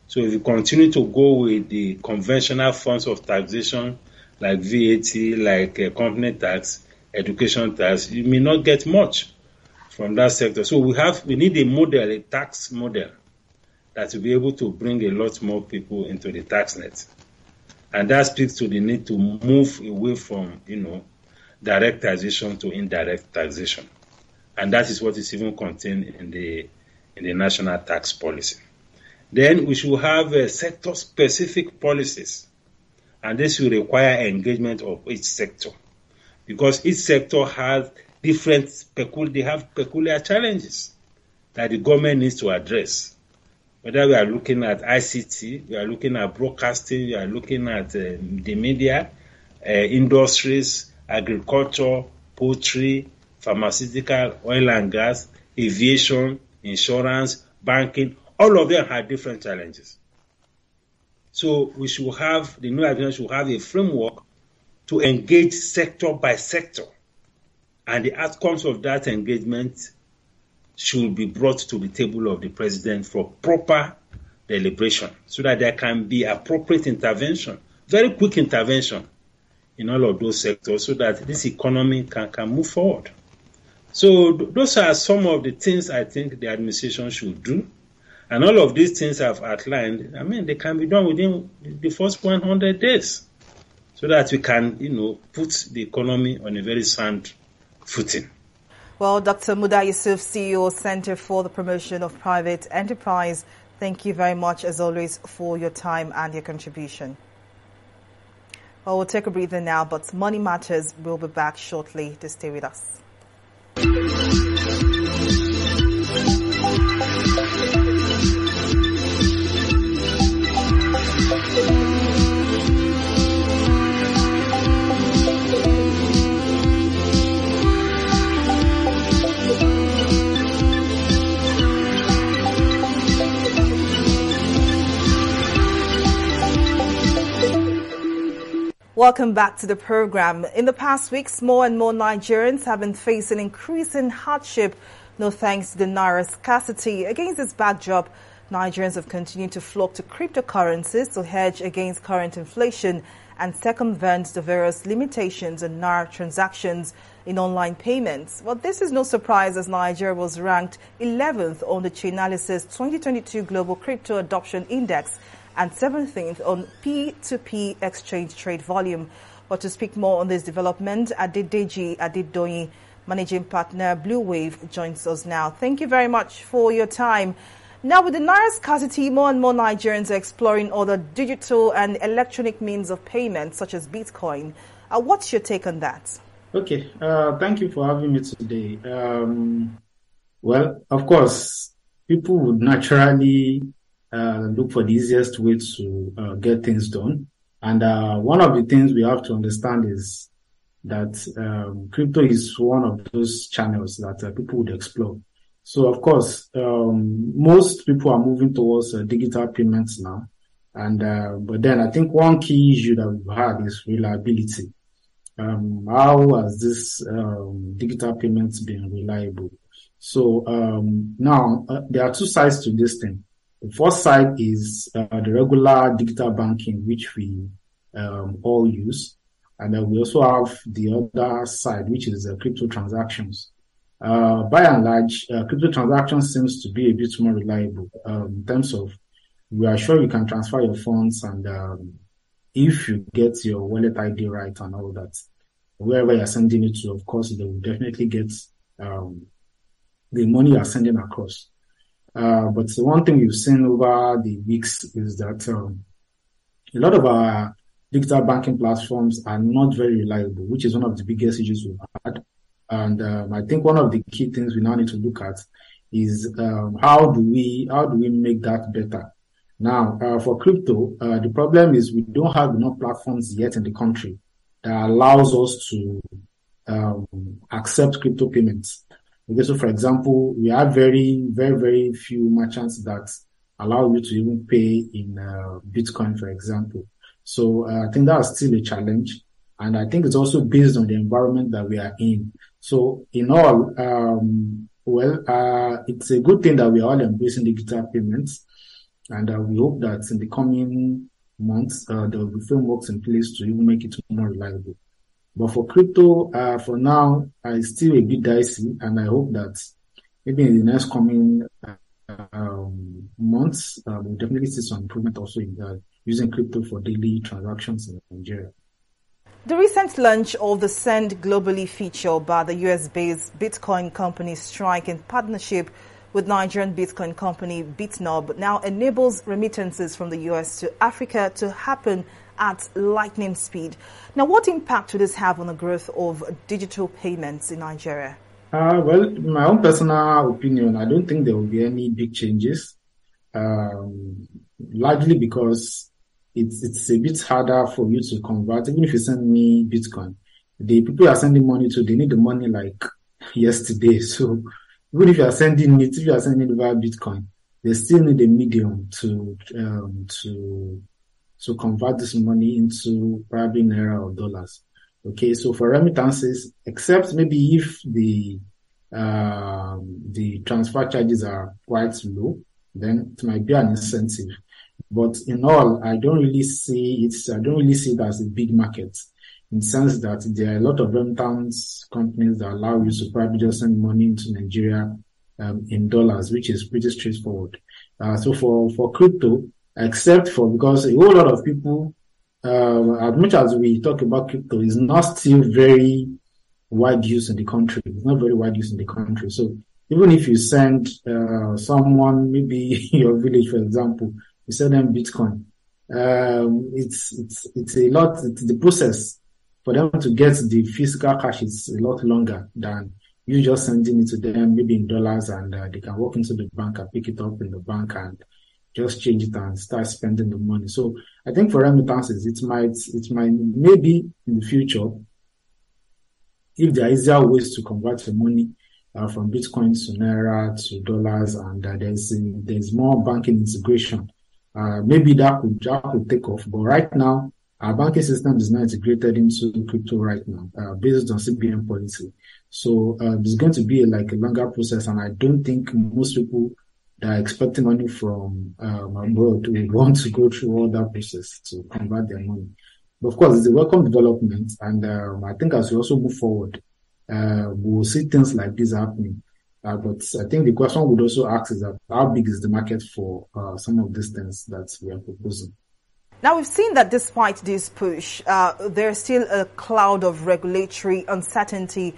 So if you continue to go with the conventional forms of taxation, like VAT, like company tax, education tax, you may not get much from that sector. So we need a model, a tax model, that will be able to bring a lot more people into the tax net. And that speaks to the need to move away from, direct taxation to indirect taxation. And that is what is even contained in the national tax policy. Then we should have sector-specific policies. And this will require engagement of each sector. Because each sector has peculiar challenges that the government needs to address. Whether we are looking at ICT, we are looking at broadcasting, we are looking at the media, industries, agriculture, poultry, pharmaceutical, oil and gas, aviation, insurance, banking, all of them have different challenges. So we should have, the new administration should have a framework to engage sector by sector. And the outcomes of that engagement should be brought to the table of the president for proper deliberation so that there can be appropriate intervention, very quick intervention in all of those sectors so that this economy can move forward. So those are some of the things I think the administration should do. And all of these things I've outlined, they can be done within the first 100 days so that we can, put the economy on a very sound footing. Well, Dr. Muda Yusuf, CEO, Center for the Promotion of Private Enterprise, thank you very much, as always, for your time and your contribution. Well, we'll take a breather now, but Money Matters will be back shortly. To stay with us. Welcome back to the program. In the past weeks, more and more Nigerians have been facing increasing hardship, no thanks to the naira scarcity. Against this backdrop, Nigerians have continued to flock to cryptocurrencies to hedge against current inflation and circumvent the various limitations on naira transactions in online payments. Well, this is no surprise as Nigeria was ranked 11th on the Chainalysis 2022 Global Crypto Adoption Index and 17th on P2P exchange trade volume. But to speak more on this development, Adedeji Adedoyin, Managing Partner, Blue Wave, joins us now. Thank you very much for your time. Now, with the naira scarcity, more and more Nigerians are exploring other digital and electronic means of payment, such as Bitcoin. What's your take on that? Okay, thank you for having me today. Well, of course, people would naturally look for the easiest way to get things done. And one of the things we have to understand is that crypto is one of those channels that people would explore. So, of course, most people are moving towards digital payments now. And but then I think one key issue that we've had is reliability. How has this digital payments been reliable? So now there are two sides to this thing. The first side is the regular digital banking, which we all use. And then we also have the other side, which is crypto transactions. By and large, crypto transactions seems to be a bit more reliable in terms of you are sure you can transfer your funds, and if you get your wallet ID right and all that, wherever you're sending it to, of course, they will definitely get the money you're sending across. But the one thing we've seen over the weeks is that a lot of our digital banking platforms are not very reliable, which is one of the biggest issues we've had. And I think one of the key things we now need to look at is how do we make that better? Now, for crypto, the problem is we don't have enough platforms yet in the country that allows us to accept crypto payments. Okay, so for example, we have very, very, very few merchants that allow you to even pay in Bitcoin, for example. So I think that's still a challenge. And I think it's also based on the environment that we are in. So in all, it's a good thing that we are all embracing digital payments. And we hope that in the coming months, there will be frameworks in place to even make it more reliable. But for crypto, for now, it's still a bit dicey. And I hope that maybe in the next coming months, we'll definitely see some improvement also in using crypto for daily transactions in Nigeria. The recent launch of the Send Globally feature by the US-based Bitcoin company Strike in partnership with Nigerian Bitcoin company Bitnob now enables remittances from the US to Africa to happen at lightning speed. Now, what impact will this have on the growth of digital payments in Nigeria? Well, in my own personal opinion, I don't think there will be any big changes, largely because it's a bit harder for you to convert. Even if you send me Bitcoin, the people you are sending money to, they need the money like yesterday. So even if you are sending it via Bitcoin, they still need a medium to convert this money into probably naira or dollars. Okay, so for remittances, except maybe if the transfer charges are quite low, then it might be an incentive. But in all, I don't really see it as a big market, in the sense that there are a lot of remittance companies that allow you to probably just send money into Nigeria in dollars, which is pretty straightforward. So for crypto, because a whole lot of people, as much as we talk about crypto, is not still very wide use in the country. It's not very wide use in the country. So even if you send someone, maybe your village, for example, you send them Bitcoin, it's a lot. The process for them to get the physical cash is a lot longer than you just sending it to them, maybe in dollars, and they can walk into the bank and pick it up in the bank and just change it and start spending the money. So I think for remittances, it might maybe in the future, if there are easier ways to convert the money from Bitcoin to naira to dollars, and there's more banking integration, maybe that could take off. But right now, our banking system is not integrated into crypto right now, based on CBN policy. So it's going to be a longer process, and I don't think most people that are expecting money from abroad would want to go through all that process to convert their money. But of course, it's a welcome development, and I think as we also move forward, we'll see things like this happening. But I think the question would also ask is that how big is the market for some of these things that we are proposing? Now, we've seen that despite this push, there's still a cloud of regulatory uncertainty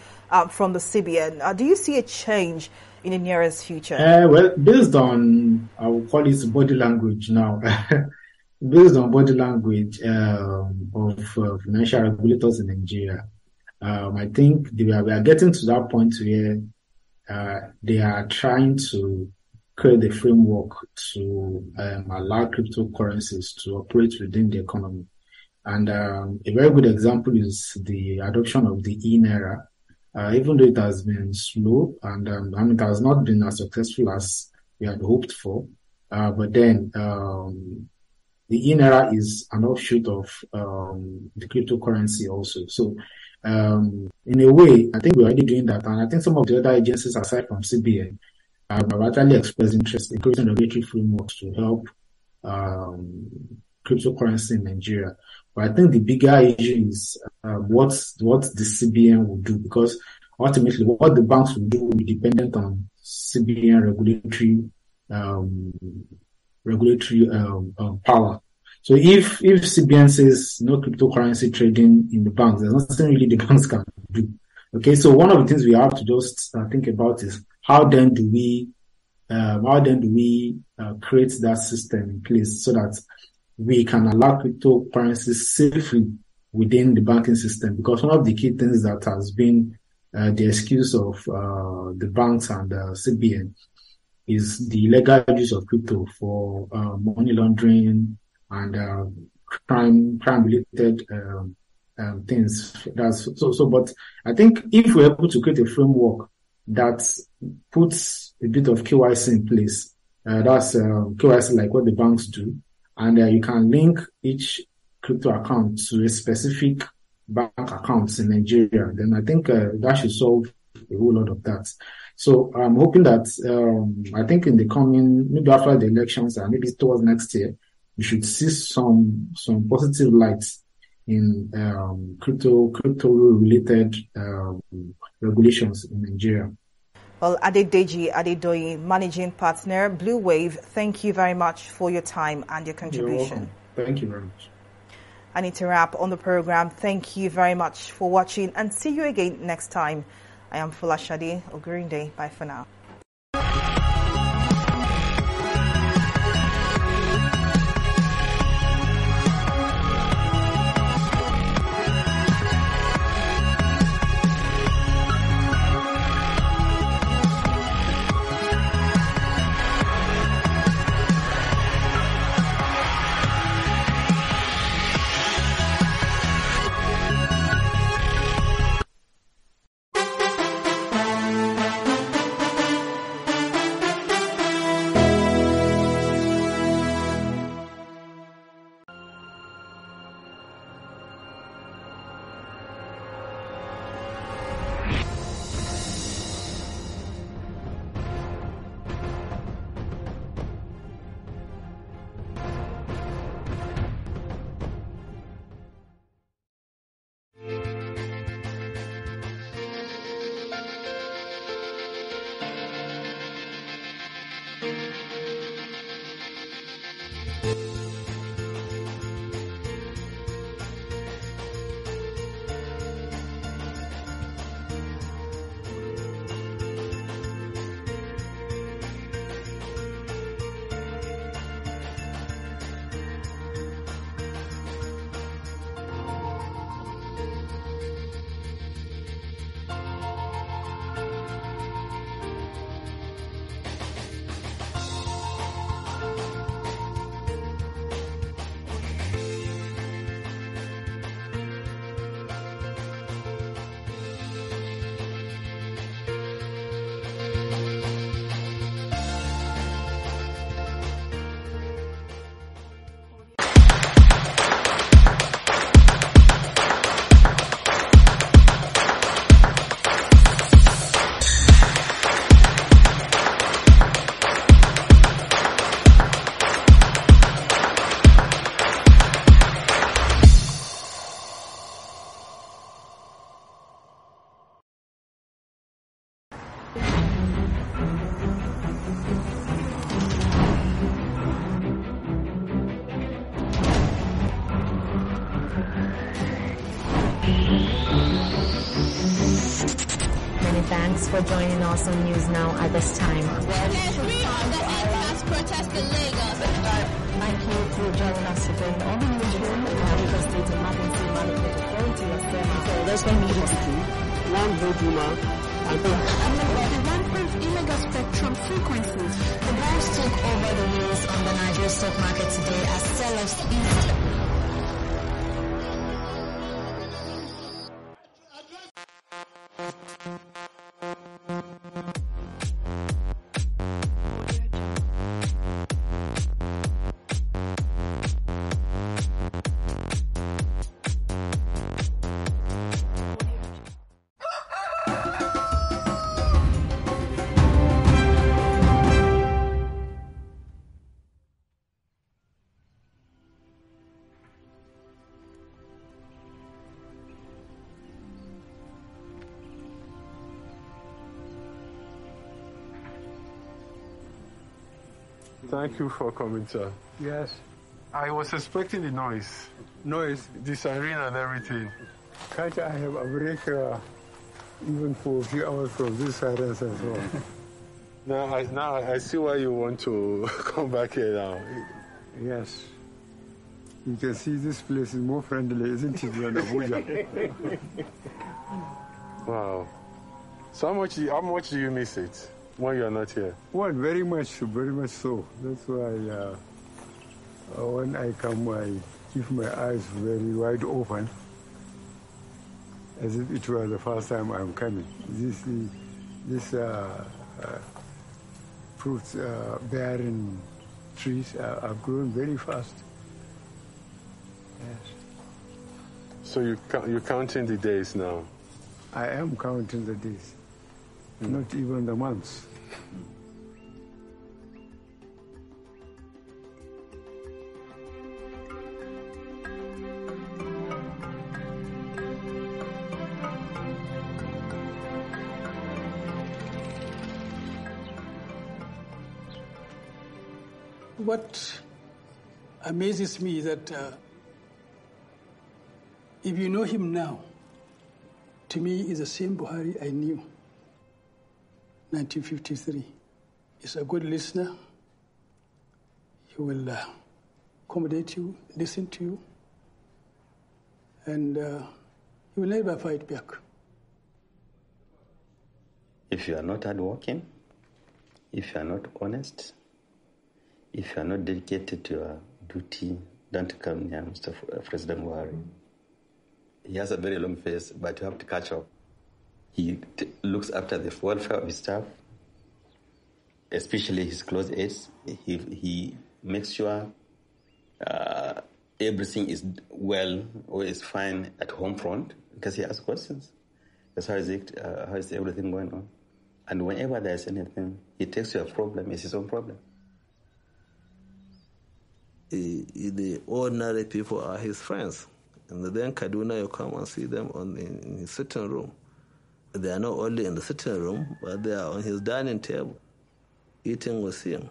from the CBN. Do you see a change in the nearest future? Well, based on, I will call it body language now, based on body language of financial regulators in Nigeria, I think we are getting to that point where they are trying to create a framework to allow cryptocurrencies to operate within the economy. And a very good example is the adoption of the e-naira. Even though it has been slow and it has not been as successful as we had hoped for, but then the e-naira is an offshoot of the cryptocurrency also. So in a way, I think we're already doing that, and I think some of the other agencies aside from CBN have actually expressed interest in creating regulatory frameworks to help cryptocurrency in Nigeria. But I think the bigger issue is what the CBN will do, because ultimately what the banks will do will be dependent on CBN regulatory power. So if CBN says no cryptocurrency trading in the banks, there's nothing really the banks can do. Okay, so one of the things we have to just think about is how then do we create that system in place so that we can allow cryptocurrencies safely within the banking system? Because one of the key things that has been the excuse of the banks and CBN is the illegal use of crypto for money laundering and crime related things. But I think if we're able to create a framework that puts a bit of KYC in place, that's KYC like what the banks do, and you can link each crypto account to a specific bank account in Nigeria, then I think that should solve a whole lot of that. So I'm hoping that I think in the coming, maybe after the elections and maybe towards next year, we should see some positive lights in crypto related regulations in Nigeria. Well, Adedeji Adedoyi, Managing Partner, Blue Wave, thank you very much for your time and your contribution. You're welcome. Thank you very much. I need to wrap on the program. Thank you very much for watching and see you again next time. I am Folashade Ogurinde. Bye for now. Thanks for joining us on News Now at this time. Protest in Lagos. Thank you for joining us today on the newsroom. Lagos State Emergency Management Authority has said there's going to be one vote winner. The rampant illegal spectrum frequencies. The banks took over the wheels on the Nigeria stock market today as sellers eased. Thank you for coming, sir. Yes. I was expecting the noise. Noise? The siren and everything. Can't I have a break even for a few hours from these sirens as well? Now I see why you want to come back here now. Yes. You can see this place is more friendly, isn't it, than Abuja? Wow. So how much do you miss it when you're not here? Well, very much so. That's why when I come, I keep my eyes very wide open, as if it was the first time I'm coming. This fruits bearing trees are growing very fast. Yes. So you're counting the days now? I am counting the days, not even the months. What amazes me is that if you know him now, to me is the same Buhari I knew, 1953. He's a good listener. He will accommodate you, listen to you, and he will never fight back. If you are not hardworking, if you are not honest, if you are not dedicated to your duty, don't come near Mr. President Buhari. He has a very long face, but you have to catch up. He looks after the welfare of his staff, especially his close aides. He makes sure everything is well or is fine at home front, because he asks questions. That's how is everything going on? And whenever there's anything, he takes your problem as his own problem. The ordinary people are his friends. And then Kaduna, you come and see them in his sitting room. They are not only in the sitting room, but they are on his dining table, eating with him.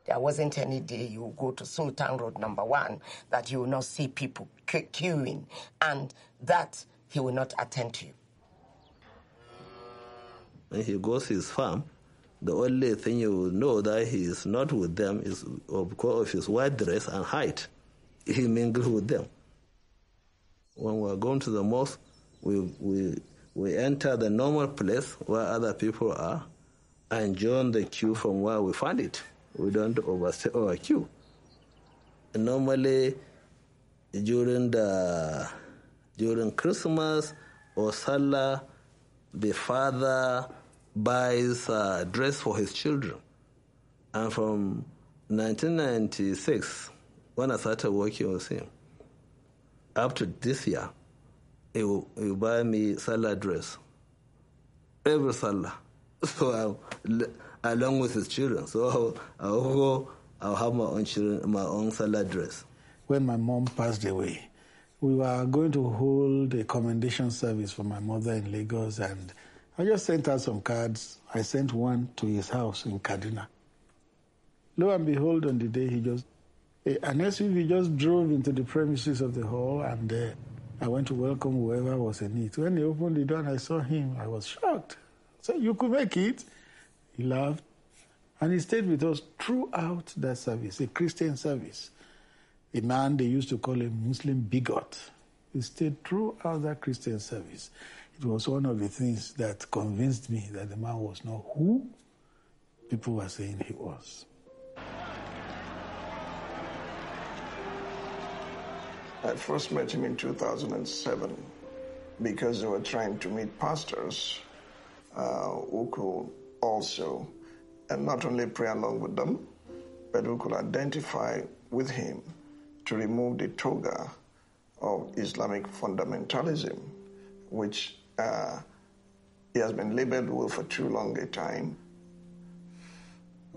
There wasn't any day you go to Sultan Road #1 that you will not see people queuing, and that he will not attend to you. When he goes to his farm, the only thing you will know that he is not with them is because of his white dress and height. He mingles with them. When we are going to the mosque, we enter the normal place where other people are and join the queue from where we find it. We don't overstay our queue. And normally, during Christmas or Salah, the father buys a dress for his children. And from 1996, when I started working with him, up to this year, he will buy me Salah dress. Every Salah. So along with his children. So I'll have my own children, my own Salah dress. When my mom passed away, we were going to hold a commendation service for my mother in Lagos, and I just sent her some cards. I sent one to his house in Kaduna. Lo and behold, on the day an SUV just drove into the premises of the hall, and I went to welcome whoever was in it. When he opened the door and I saw him, I was shocked. So you could make it? He laughed. And he stayed with us throughout that service, a Christian service. A man they used to call a Muslim bigot. He stayed throughout that Christian service. It was one of the things that convinced me that the man was not who people were saying he was. I first met him in 2007 because they were trying to meet pastors who could also, and not only pray along with them, but who could identify with him to remove the toga of Islamic fundamentalism, which he has been labeled with for too long a time.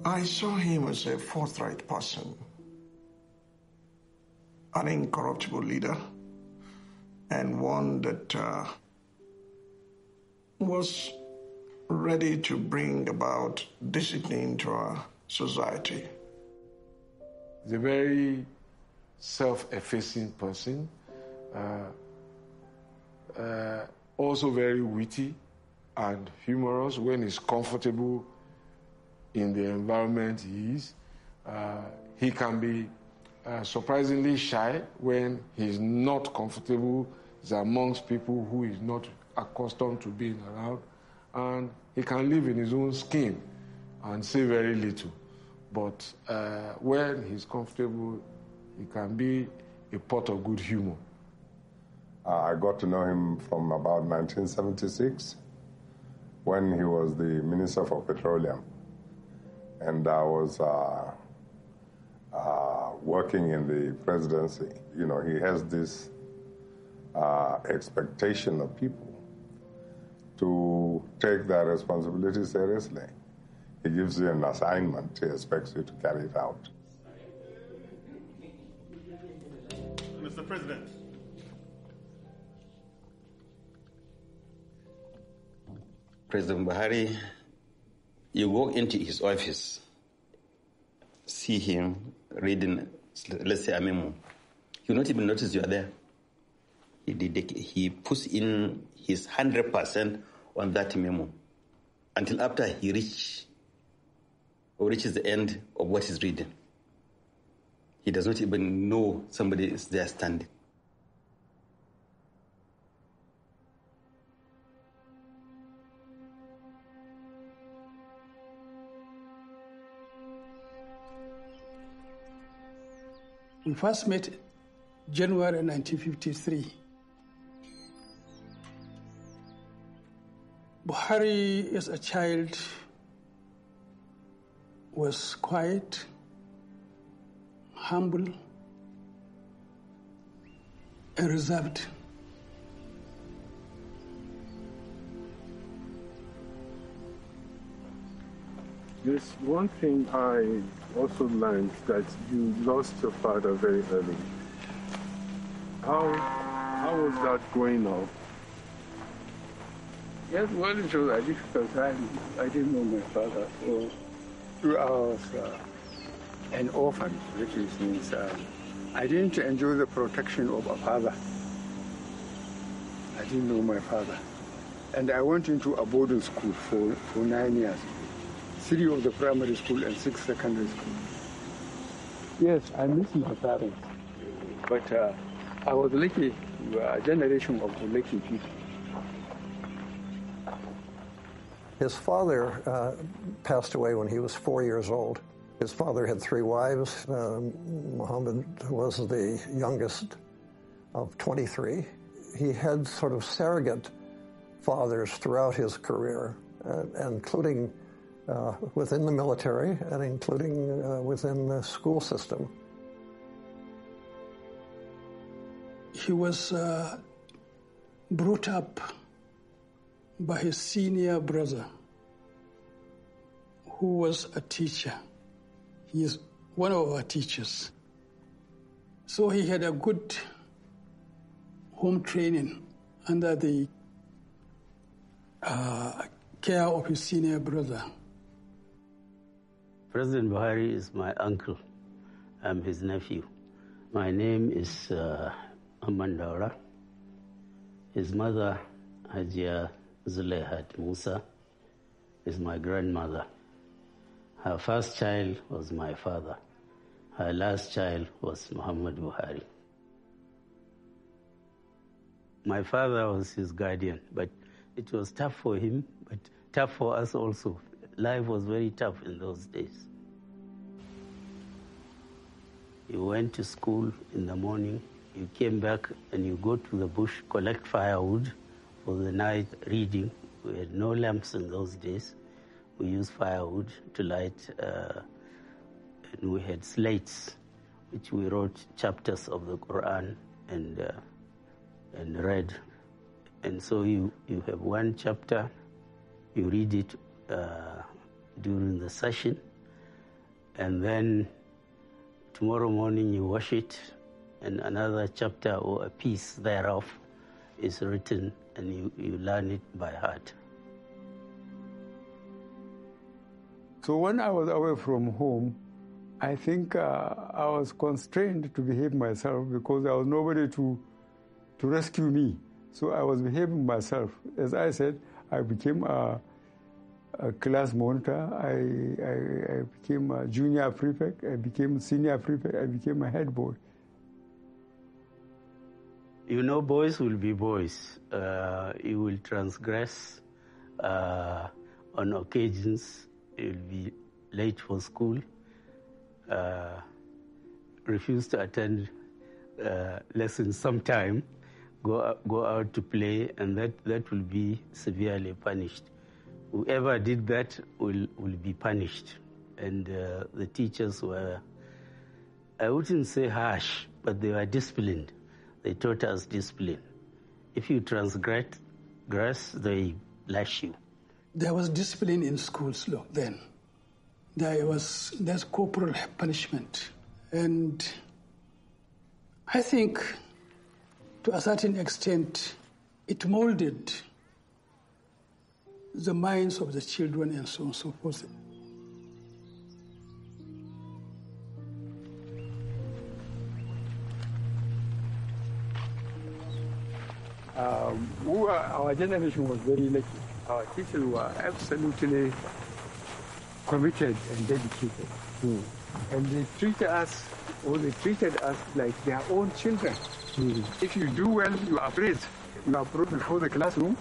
I saw him as a forthright person, an incorruptible leader, and one that was ready to bring about discipline to our society. He's a very self-effacing person, also very witty and humorous when he's comfortable in the environment he is. He can be surprisingly shy when he's not comfortable. He's amongst people who is not accustomed to being around, and he can live in his own skin and say very little. But when he's comfortable, he can be a pot of good humor. I got to know him from about 1976 when he was the Minister for Petroleum. And I was working in the presidency, you know, he has this expectation of people to take their responsibility seriously. He gives you an assignment, he expects you to carry it out. Mr. President. President Buhari, you walk into his office, see him reading, let's say, a memo. You not even notice you are there. He puts in his 100% on that memo until after he reaches the end of what he's reading. He does not even know somebody is there standing. We first met January 1953. Buhari, as a child, was quiet, humble, and reserved. There's one thing I also learned, that you lost your father very early. How was that growing up? Yes, well, it was a difficult time. I didn't know my father, so I was an orphan, which means I didn't enjoy the protection of a father. I didn't know my father. And I went into a boarding school for 9 years. 3 of the primary school and 6 secondary school. Yes, I miss my parents, but I was lucky. We were a generation of lucky people. His father passed away when he was 4 years old. His father had 3 wives. Muhammad was the youngest of 23. He had sort of surrogate fathers throughout his career, including within the military and including within the school system. He was brought up by his senior brother, who was a teacher. He is one of our teachers. So he had a good home training under the care of his senior brother. President Buhari is my uncle. I'm his nephew. My name is Amandaura. His mother, Hajia Zulehat Musa, is my grandmother. Her first child was my father. Her last child was Muhammad Buhari. My father was his guardian, but it was tough for him, but tough for us also. Life was very tough in those days. You went to school in the morning, you came back and you go to the bush, collect firewood for the night reading. We had no lamps in those days. We used firewood to light, and we had slates, which we wrote chapters of the Quran and read. And so you have one chapter, you read it during the session, and then tomorrow morning you wash it, and another chapter or a piece thereof is written, and you learn it by heart. So when I was away from home, I think I was constrained to behave myself because there was nobody to rescue me. So I was behaving myself. As I said, I became a class monitor. I became a junior prefect. I became a senior prefect. I became a head boy. You know, boys will be boys. You will transgress on occasions. You'll be late for school. Refuse to attend lessons sometime. Go out to play, and that will be severely punished. Whoever did that will be punished. And the teachers were I wouldn't say harsh, but they were disciplined. They taught us discipline. If you transgress, they lash you. There was discipline in schools then. There's corporal punishment. And I think to a certain extent, it molded the minds of the children and so on and so forth. Our generation was very lucky. Our teachers were absolutely committed and dedicated. And they treated us like their own children. If you do well, you are praised. You are brought before the classroom,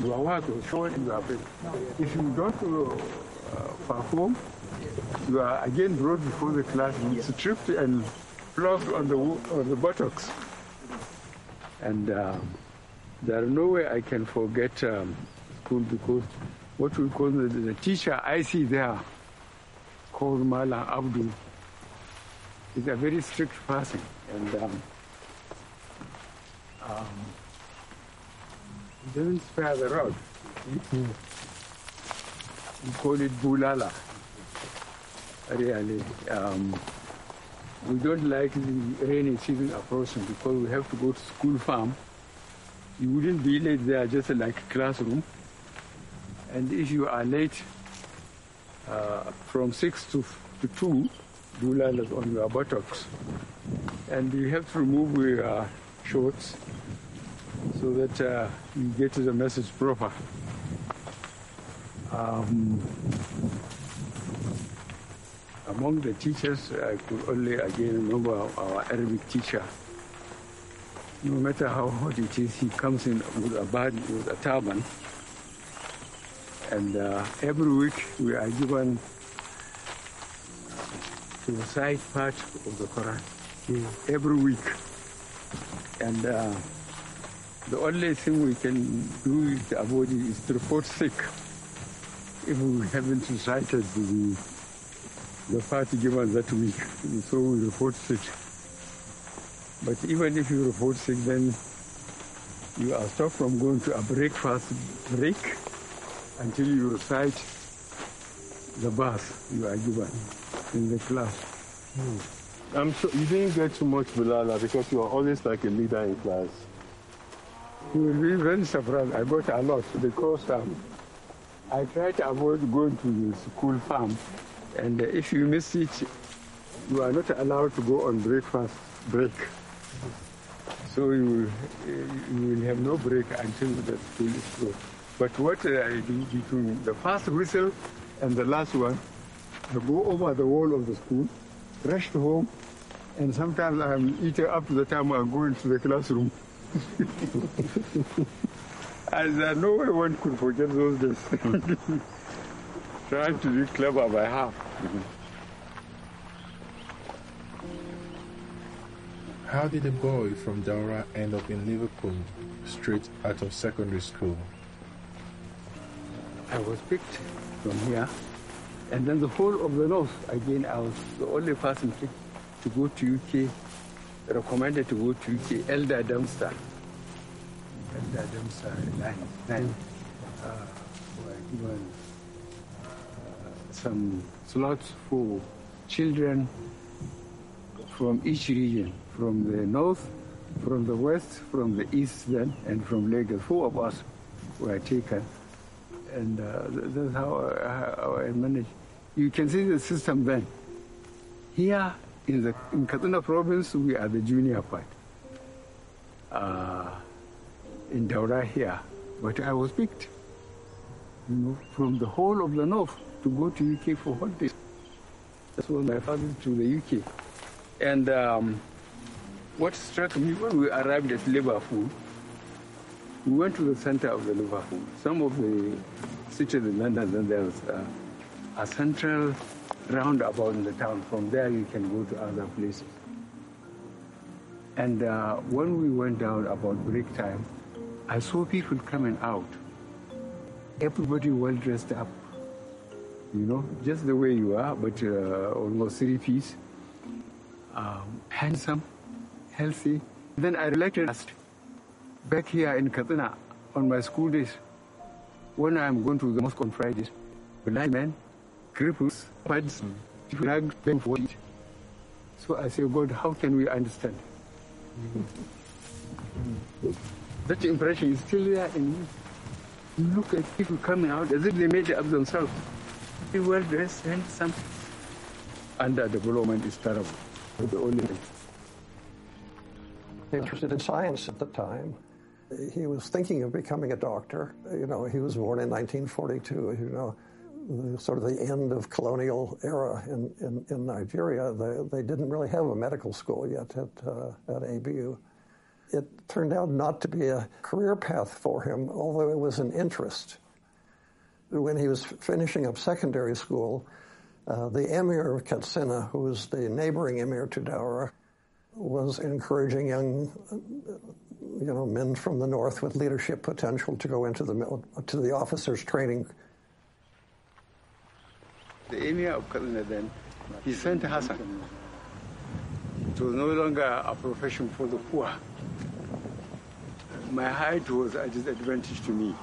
your work was shown and you are praised. If you don't perform, you are again brought before the classroom, stripped and flogged on the buttocks. And there is no way I can forget school, because what we call the teacher I see there, called Malam Abdul, is a very strict person. And he doesn't spare the rod. We call it Bulala. Really. We don't like the rainy season approaching because we have to go to school farm. You wouldn't be late there, just like a classroom. And if you are late from 6 to 2, Bulalas on your buttocks. And you have to remove your shorts so that you get to the message proper. Among the teachers, I could only again remember our Arabic teacher. No matter how hot it is, he comes in with a turban. And every week we are given to recite part of the Quran. Every week. And the only thing we can do with the body is to report sick if we haven't recited the part given that week. So we report sick. But even if you report sick, then you are stopped from going to a breakfast break until you recite the verse you are given in the class. You didn't get too much Bilala because you are always like a leader in class. You will be very surprised. I got a lot because I try to avoid going to the school farm. And if you miss it, you are not allowed to go on breakfast break. So you will have no break until the school is closed. But what I do between the first whistle and the last one, I go over the wall of the school, rush to home, and sometimes I'm eating up to the time I'm going to the classroom. And no one could forget those days. Trying to be clever by half. How did a boy from Daura end up in Liverpool, straight out of secondary school? I was picked from here, and then the whole of the north, again, I was the only person picked to go to UK, recommended to go to UK, Elder Dempster. Elder Dempster line. Were given some slots for children from each region, from the north, from the west, from the east then, and from Lagos. 4 of us were taken. And that's how I managed. You can see the system then. Here in Kaduna province, we are the junior part. In Daura here. But I was picked, from the whole of the north to go to UK for holidays. That's what my father to the UK. And what struck me when we arrived at Liverpool, we went to the center of the Liverpool. Some of the cities in London, then there was a central roundabout in the town. From there you can go to other places. And when we went down about break time, I saw people coming out. Everybody well dressed up, just the way you are, but almost 3-piece. handsome, healthy. Then I realized back here in Katsina on my school days, when I'm going to the mosque on Fridays, blind men, cripples, birds, rags, them for it. So I say, God, how can we understand? That impression is still there in me. You look at people coming out as if they made it up themselves. Be well dressed, handsome. Underdevelopment is terrible. The only thing. Interested in science at the time. He was thinking of becoming a doctor. You know, he was born in 1942. You know, sort of the end of colonial era in Nigeria. They didn't really have a medical school yet at ABU. It turned out not to be a career path for him, although it was an interest. When he was finishing up secondary school, the Emir of Katsina, who was the neighboring Emir to Daura, was encouraging young men from the north with leadership potential to go into the officers' training. The Emir of Katsina then, he sent Hassan. It was no longer a profession for the poor. My height was a disadvantage to me.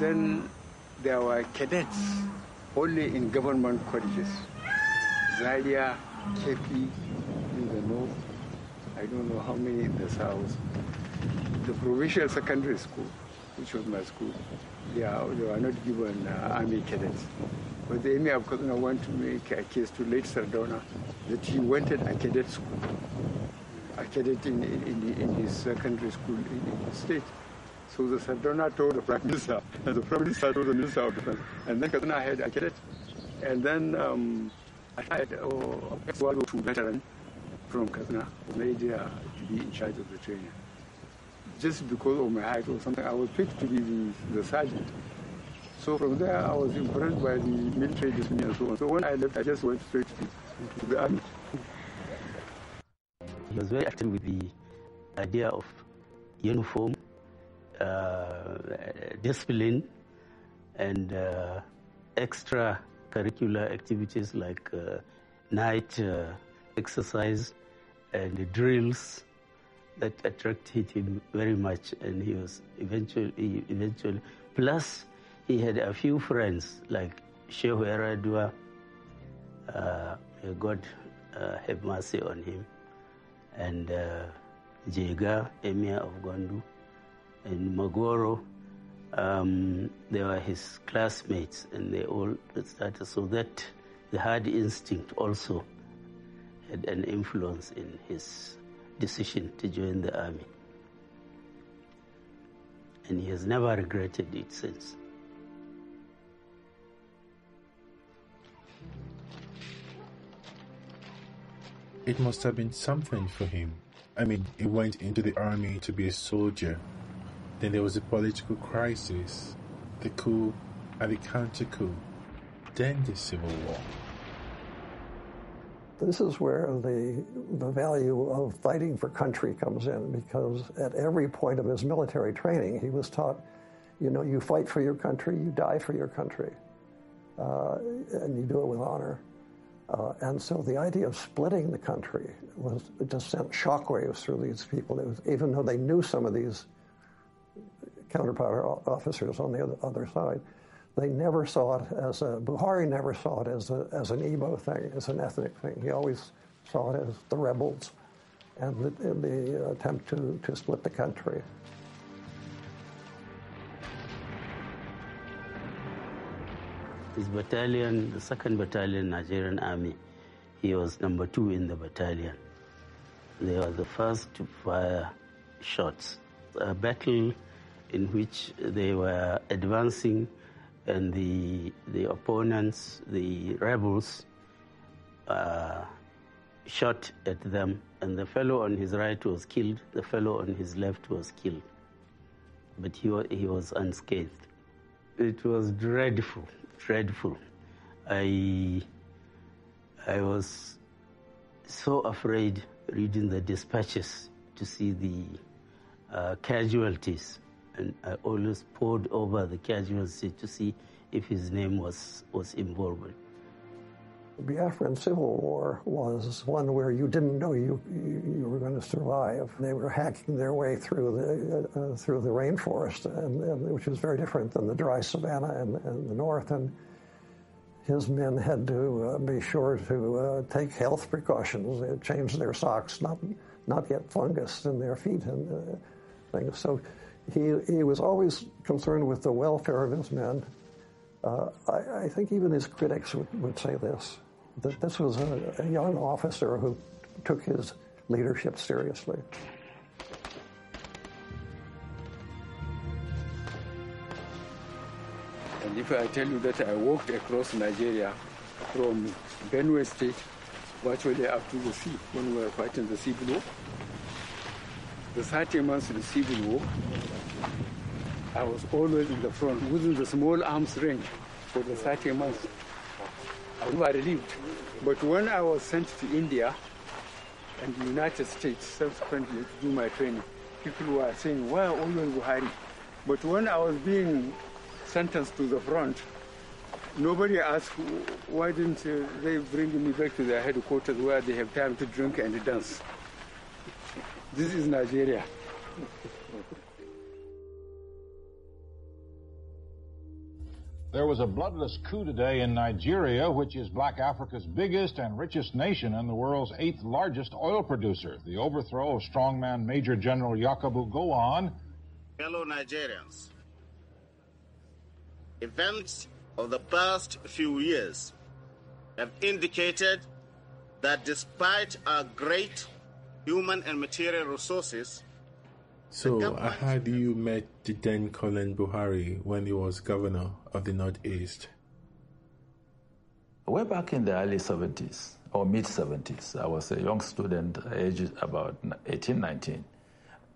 Then there were cadets only in government colleges. Zaria, Kepi in the north, I don't know how many in the south. The provincial secondary school, which was my school, they were not given army cadets. But the Emir of Katsina wanted to make a case to late Sardauna that he wanted a cadet school, a cadet in his secondary school in the state. So the Sardauna told the Prime Minister, and the Prime Minister told the Minister of Defense, and then Katsina had a cadet. And then I had an ex-World War II veteran from Katsina made to be in charge of the training. Just because of my height or something, I was picked to be the sergeant. So from there, I was impressed by the military discipline and so on. So when I left, I just went straight to the army. He was very active with the idea of uniform, discipline, and extracurricular activities like night exercise and drills that attracted him very much. And he was eventually, plus he had a few friends like Shehu Eradua, may God have mercy on him, and Jega, Emir of Gwandu, and Magoro. They were his classmates, and they all started, so that the hard instinct also had an influence in his decision to join the army. And he has never regretted it since. It must have been something for him. I mean, he went into the army to be a soldier. Then there was a political crisis, the coup and the counter-coup, then the Civil War. This is where the value of fighting for country comes in, because at every point of his military training, he was taught, you fight for your country, you die for your country, and you do it with honor. And so the idea of splitting the country just sent shockwaves through these people. Even though they knew some of these counterpart officers on the other side, they never saw it as Buhari never saw it as an Igbo thing, as an ethnic thing. He always saw it as the rebels and the attempt to split the country. His battalion, the 2nd Battalion Nigerian Army, he was number 2 in the battalion. They were the first to fire shots. A battle in which they were advancing, and the opponents, the rebels, shot at them, and the fellow on his right was killed, the fellow on his left was killed. But he was unscathed. It was dreadful. I was so afraid reading the dispatches to see the casualties, and I always pored over the casualties to see if his name was involved. The Biafran Civil War was one where you didn't know you were going to survive. They were hacking their way through the rainforest, which was very different than the dry savanna in the north. And his men had to be sure to take health precautions, change their socks, not get fungus in their feet and things. So he was always concerned with the welfare of his men. I think even his critics would say this, that this was a young officer who took his leadership seriously. And if I tell you that I walked across Nigeria from Benue State virtually up to the sea when we were fighting the civil war, the 30 months of the civil war, I was always in the front within the small arms range for the 30 months. I never relieved. But when I was sent to India and the United States subsequently to do my training, people were saying, why always Buhari? But when I was being sentenced to the front, nobody asked, why didn't they bring me back to their headquarters where they have time to drink and dance? This is Nigeria. There was a bloodless coup today in Nigeria, which is Black Africa's biggest and richest nation and the world's 8th largest oil producer. The overthrow of strongman Major General Yakubu Gowon. Fellow Nigerians, events of the past few years have indicated that despite our great human and material resources. So, how do you met the then Colin Buhari when he was governor of the Northeast? Way back in the early 70s or mid-70s, I was a young student, aged about 18, 19,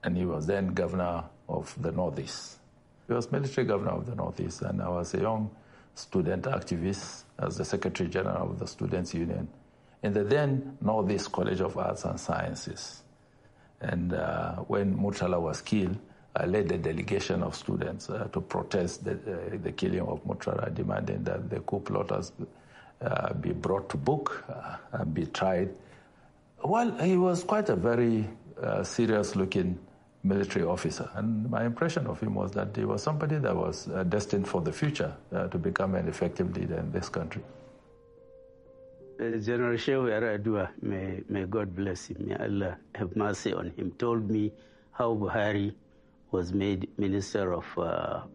and he was then governor of the Northeast. He was military governor of the Northeast, and I was a young student activist as the Secretary General of the Students' Union in the then Northeast College of Arts and Sciences. And when Murtala was killed, I led a delegation of students to protest the killing of Murtala, demanding that the coup plotters be brought to book and be tried. Well, he was quite a very serious-looking military officer, and my impression of him was that he was somebody that was destined for the future to become an effective leader in this country. General Shehu Yaradua, may God bless him, may Allah have mercy on him, told me how Buhari was made Minister of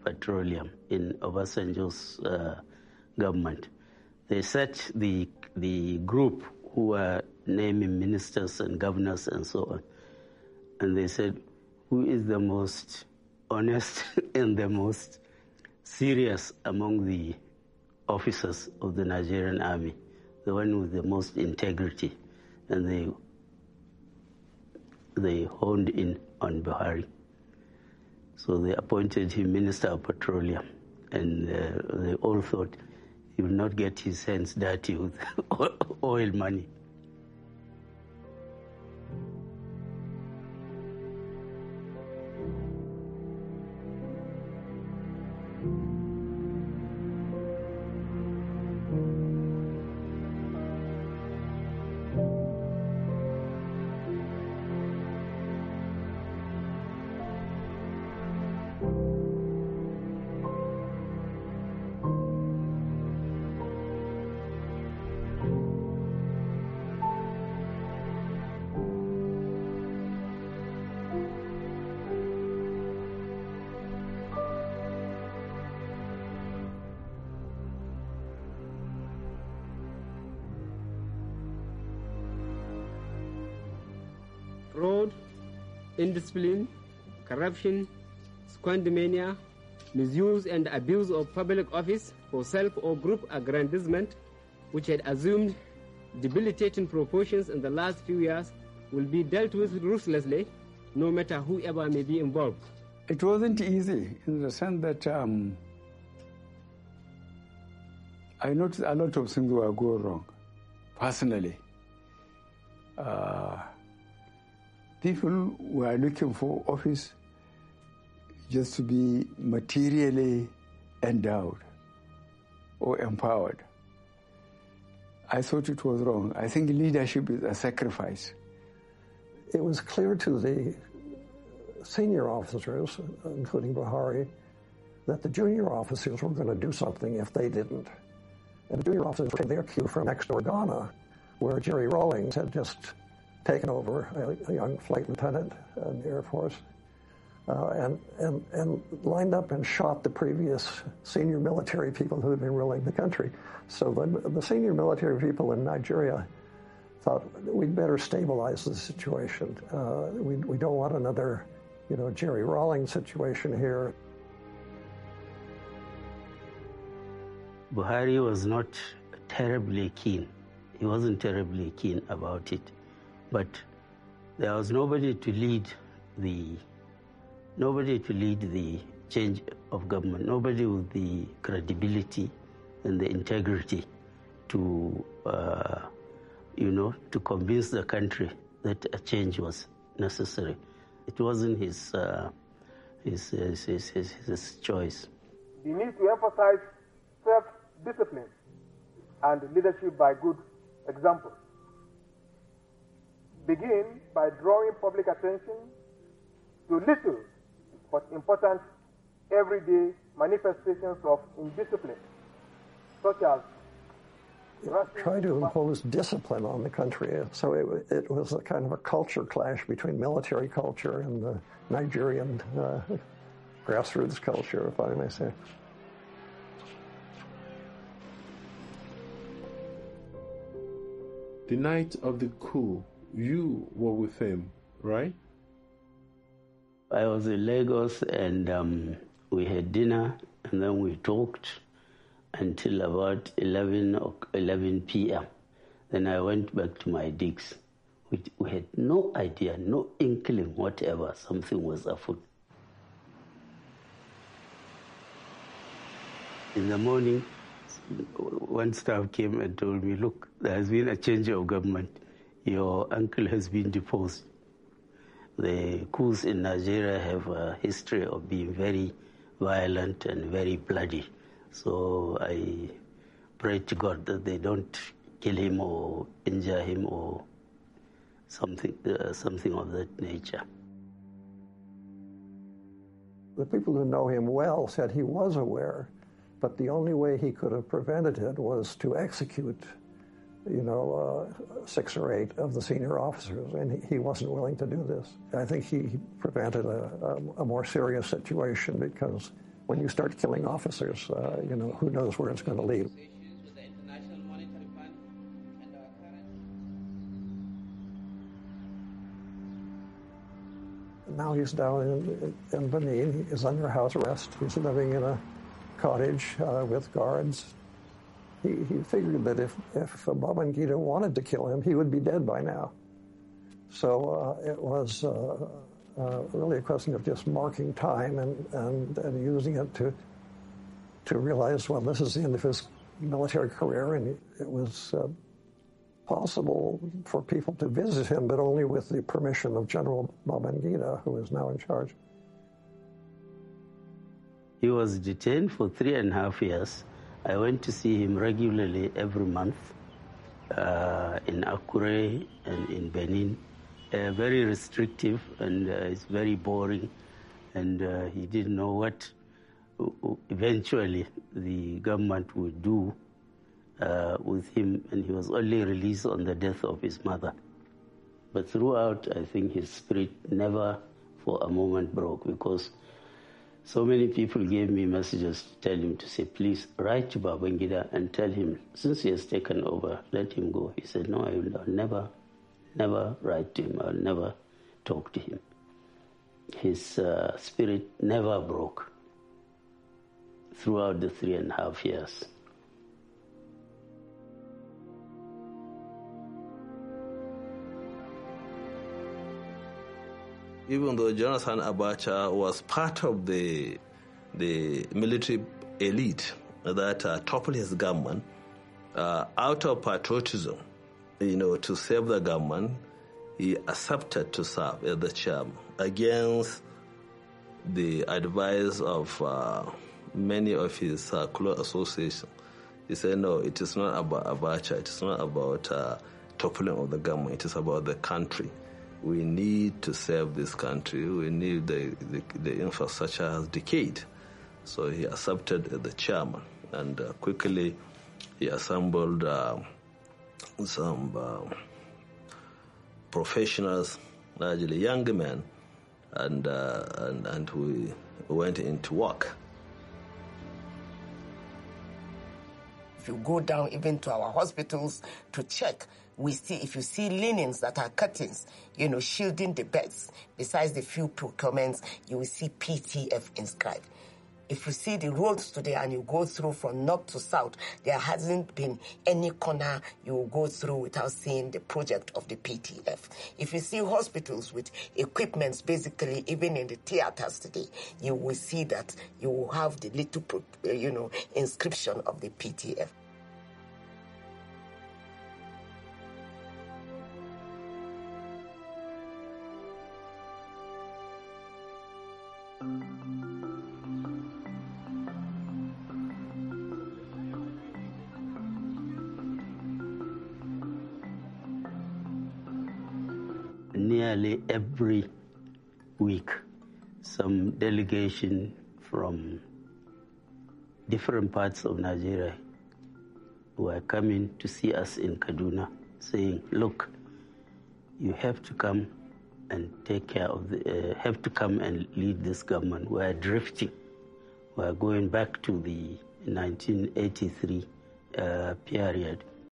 Petroleum in Obasanjo's government. They set the group who were naming ministers and governors and so on, and they said, who is the most honest and the most serious among the officers of the Nigerian army? The one with the most integrity, and they honed in on Buhari. So they appointed him Minister of Petroleum, and they all thought he will not get his hands dirty with oil money. Fraud, indiscipline, corruption, squandermania, misuse and abuse of public office for self or group aggrandizement, which had assumed debilitating proportions in the last few years, will be dealt with ruthlessly, no matter whoever may be involved. It wasn't easy in the sense that I noticed a lot of things were going wrong, personally. People were looking for office just to be materially endowed or empowered. I thought it was wrong. I think leadership is a sacrifice. It was clear to the senior officers, including Buhari, that the junior officers were going to do something if they didn't. And the junior officers took their cue from next door Ghana, where Jerry Rawlings had just taken over, a young flight lieutenant in the Air Force, and lined up and shot the previous senior military people who had been ruling the country. So the senior military people in Nigeria thought, we'd better stabilize the situation. We don't want another, Jerry Rawlings situation here. Buhari was not terribly keen. He wasn't terribly keen about it. But there was nobody to lead the change of government, nobody with the credibility and the integrity to convince the country that a change was necessary. It wasn't his choice. The need to emphasize self-discipline and leadership by good example. Begin by drawing public attention to little but important everyday manifestations of indiscipline, such as try to impose discipline on the country. So it was a kind of a culture clash between military culture and the Nigerian grassroots culture, if I may say. The night of the coup, you were with him, right? I was in Lagos and we had dinner and then we talked until about 11 p.m. Then I went back to my digs. We had no idea, no inkling whatever, something was afoot. In the morning, one staff came and told me, look, there has been a change of government. Your uncle has been deposed. The coups in Nigeria have a history of being very violent and very bloody. So I pray to God that they don't kill him or injure him or something of that nature. The people who know him well said he was aware, but the only way he could have prevented it was to execute 6 or 8 of the senior officers, and he wasn't willing to do this. I think he prevented a more serious situation, because when you start killing officers, who knows where it's going to lead. Now he's down in Benin. He's under house arrest. He's living in a cottage with guards. He figured that if Babangida wanted to kill him, he would be dead by now. So it was really a question of just marking time and using it to realize, well, this is the end of his military career, and it was possible for people to visit him, but only with the permission of General Babangida, who is now in charge. He was detained for 3.5 years. I went to see him regularly every month in Akure and in Benin. Very restrictive, and it's very boring, and he didn't know what eventually the government would do with him, and he was only released on the death of his mother. But throughout, I think his spirit never for a moment broke, because so many people gave me messages to tell him to say, please write to Babangida and tell him, since he has taken over, let him go. He said, no, I'll never write to him. I'll never talk to him. His spirit never broke throughout the 3.5 years. Even though Jonathan Abacha was part of the military elite that toppled his government, out of patriotism, to save the government, he accepted to serve as the chairman against the advice of many of his close associates. He said, no, it is not about Abacha. It is not about toppling of the government. It is about the country. We need to save this country. We need the infrastructure has decayed. So he accepted the chairman, and quickly he assembled some professionals, largely young men, and we went into work. If you go down even to our hospitals to check, we see, if you see linens that are curtains, shielding the beds, besides the few procurements, you will see PTF inscribed. If you see the roads today and you go through from north to south, there hasn't been any corner you will go through without seeing the project of the PTF. If you see hospitals with equipments, basically even in the theaters today, you will see that you will have the little, inscription of the PTF. Nearly every week, some delegation from different parts of Nigeria were coming to see us in Kaduna, saying, look, you have to come and take care of have to come and lead this government. We're drifting. We're going back to the 1983 period.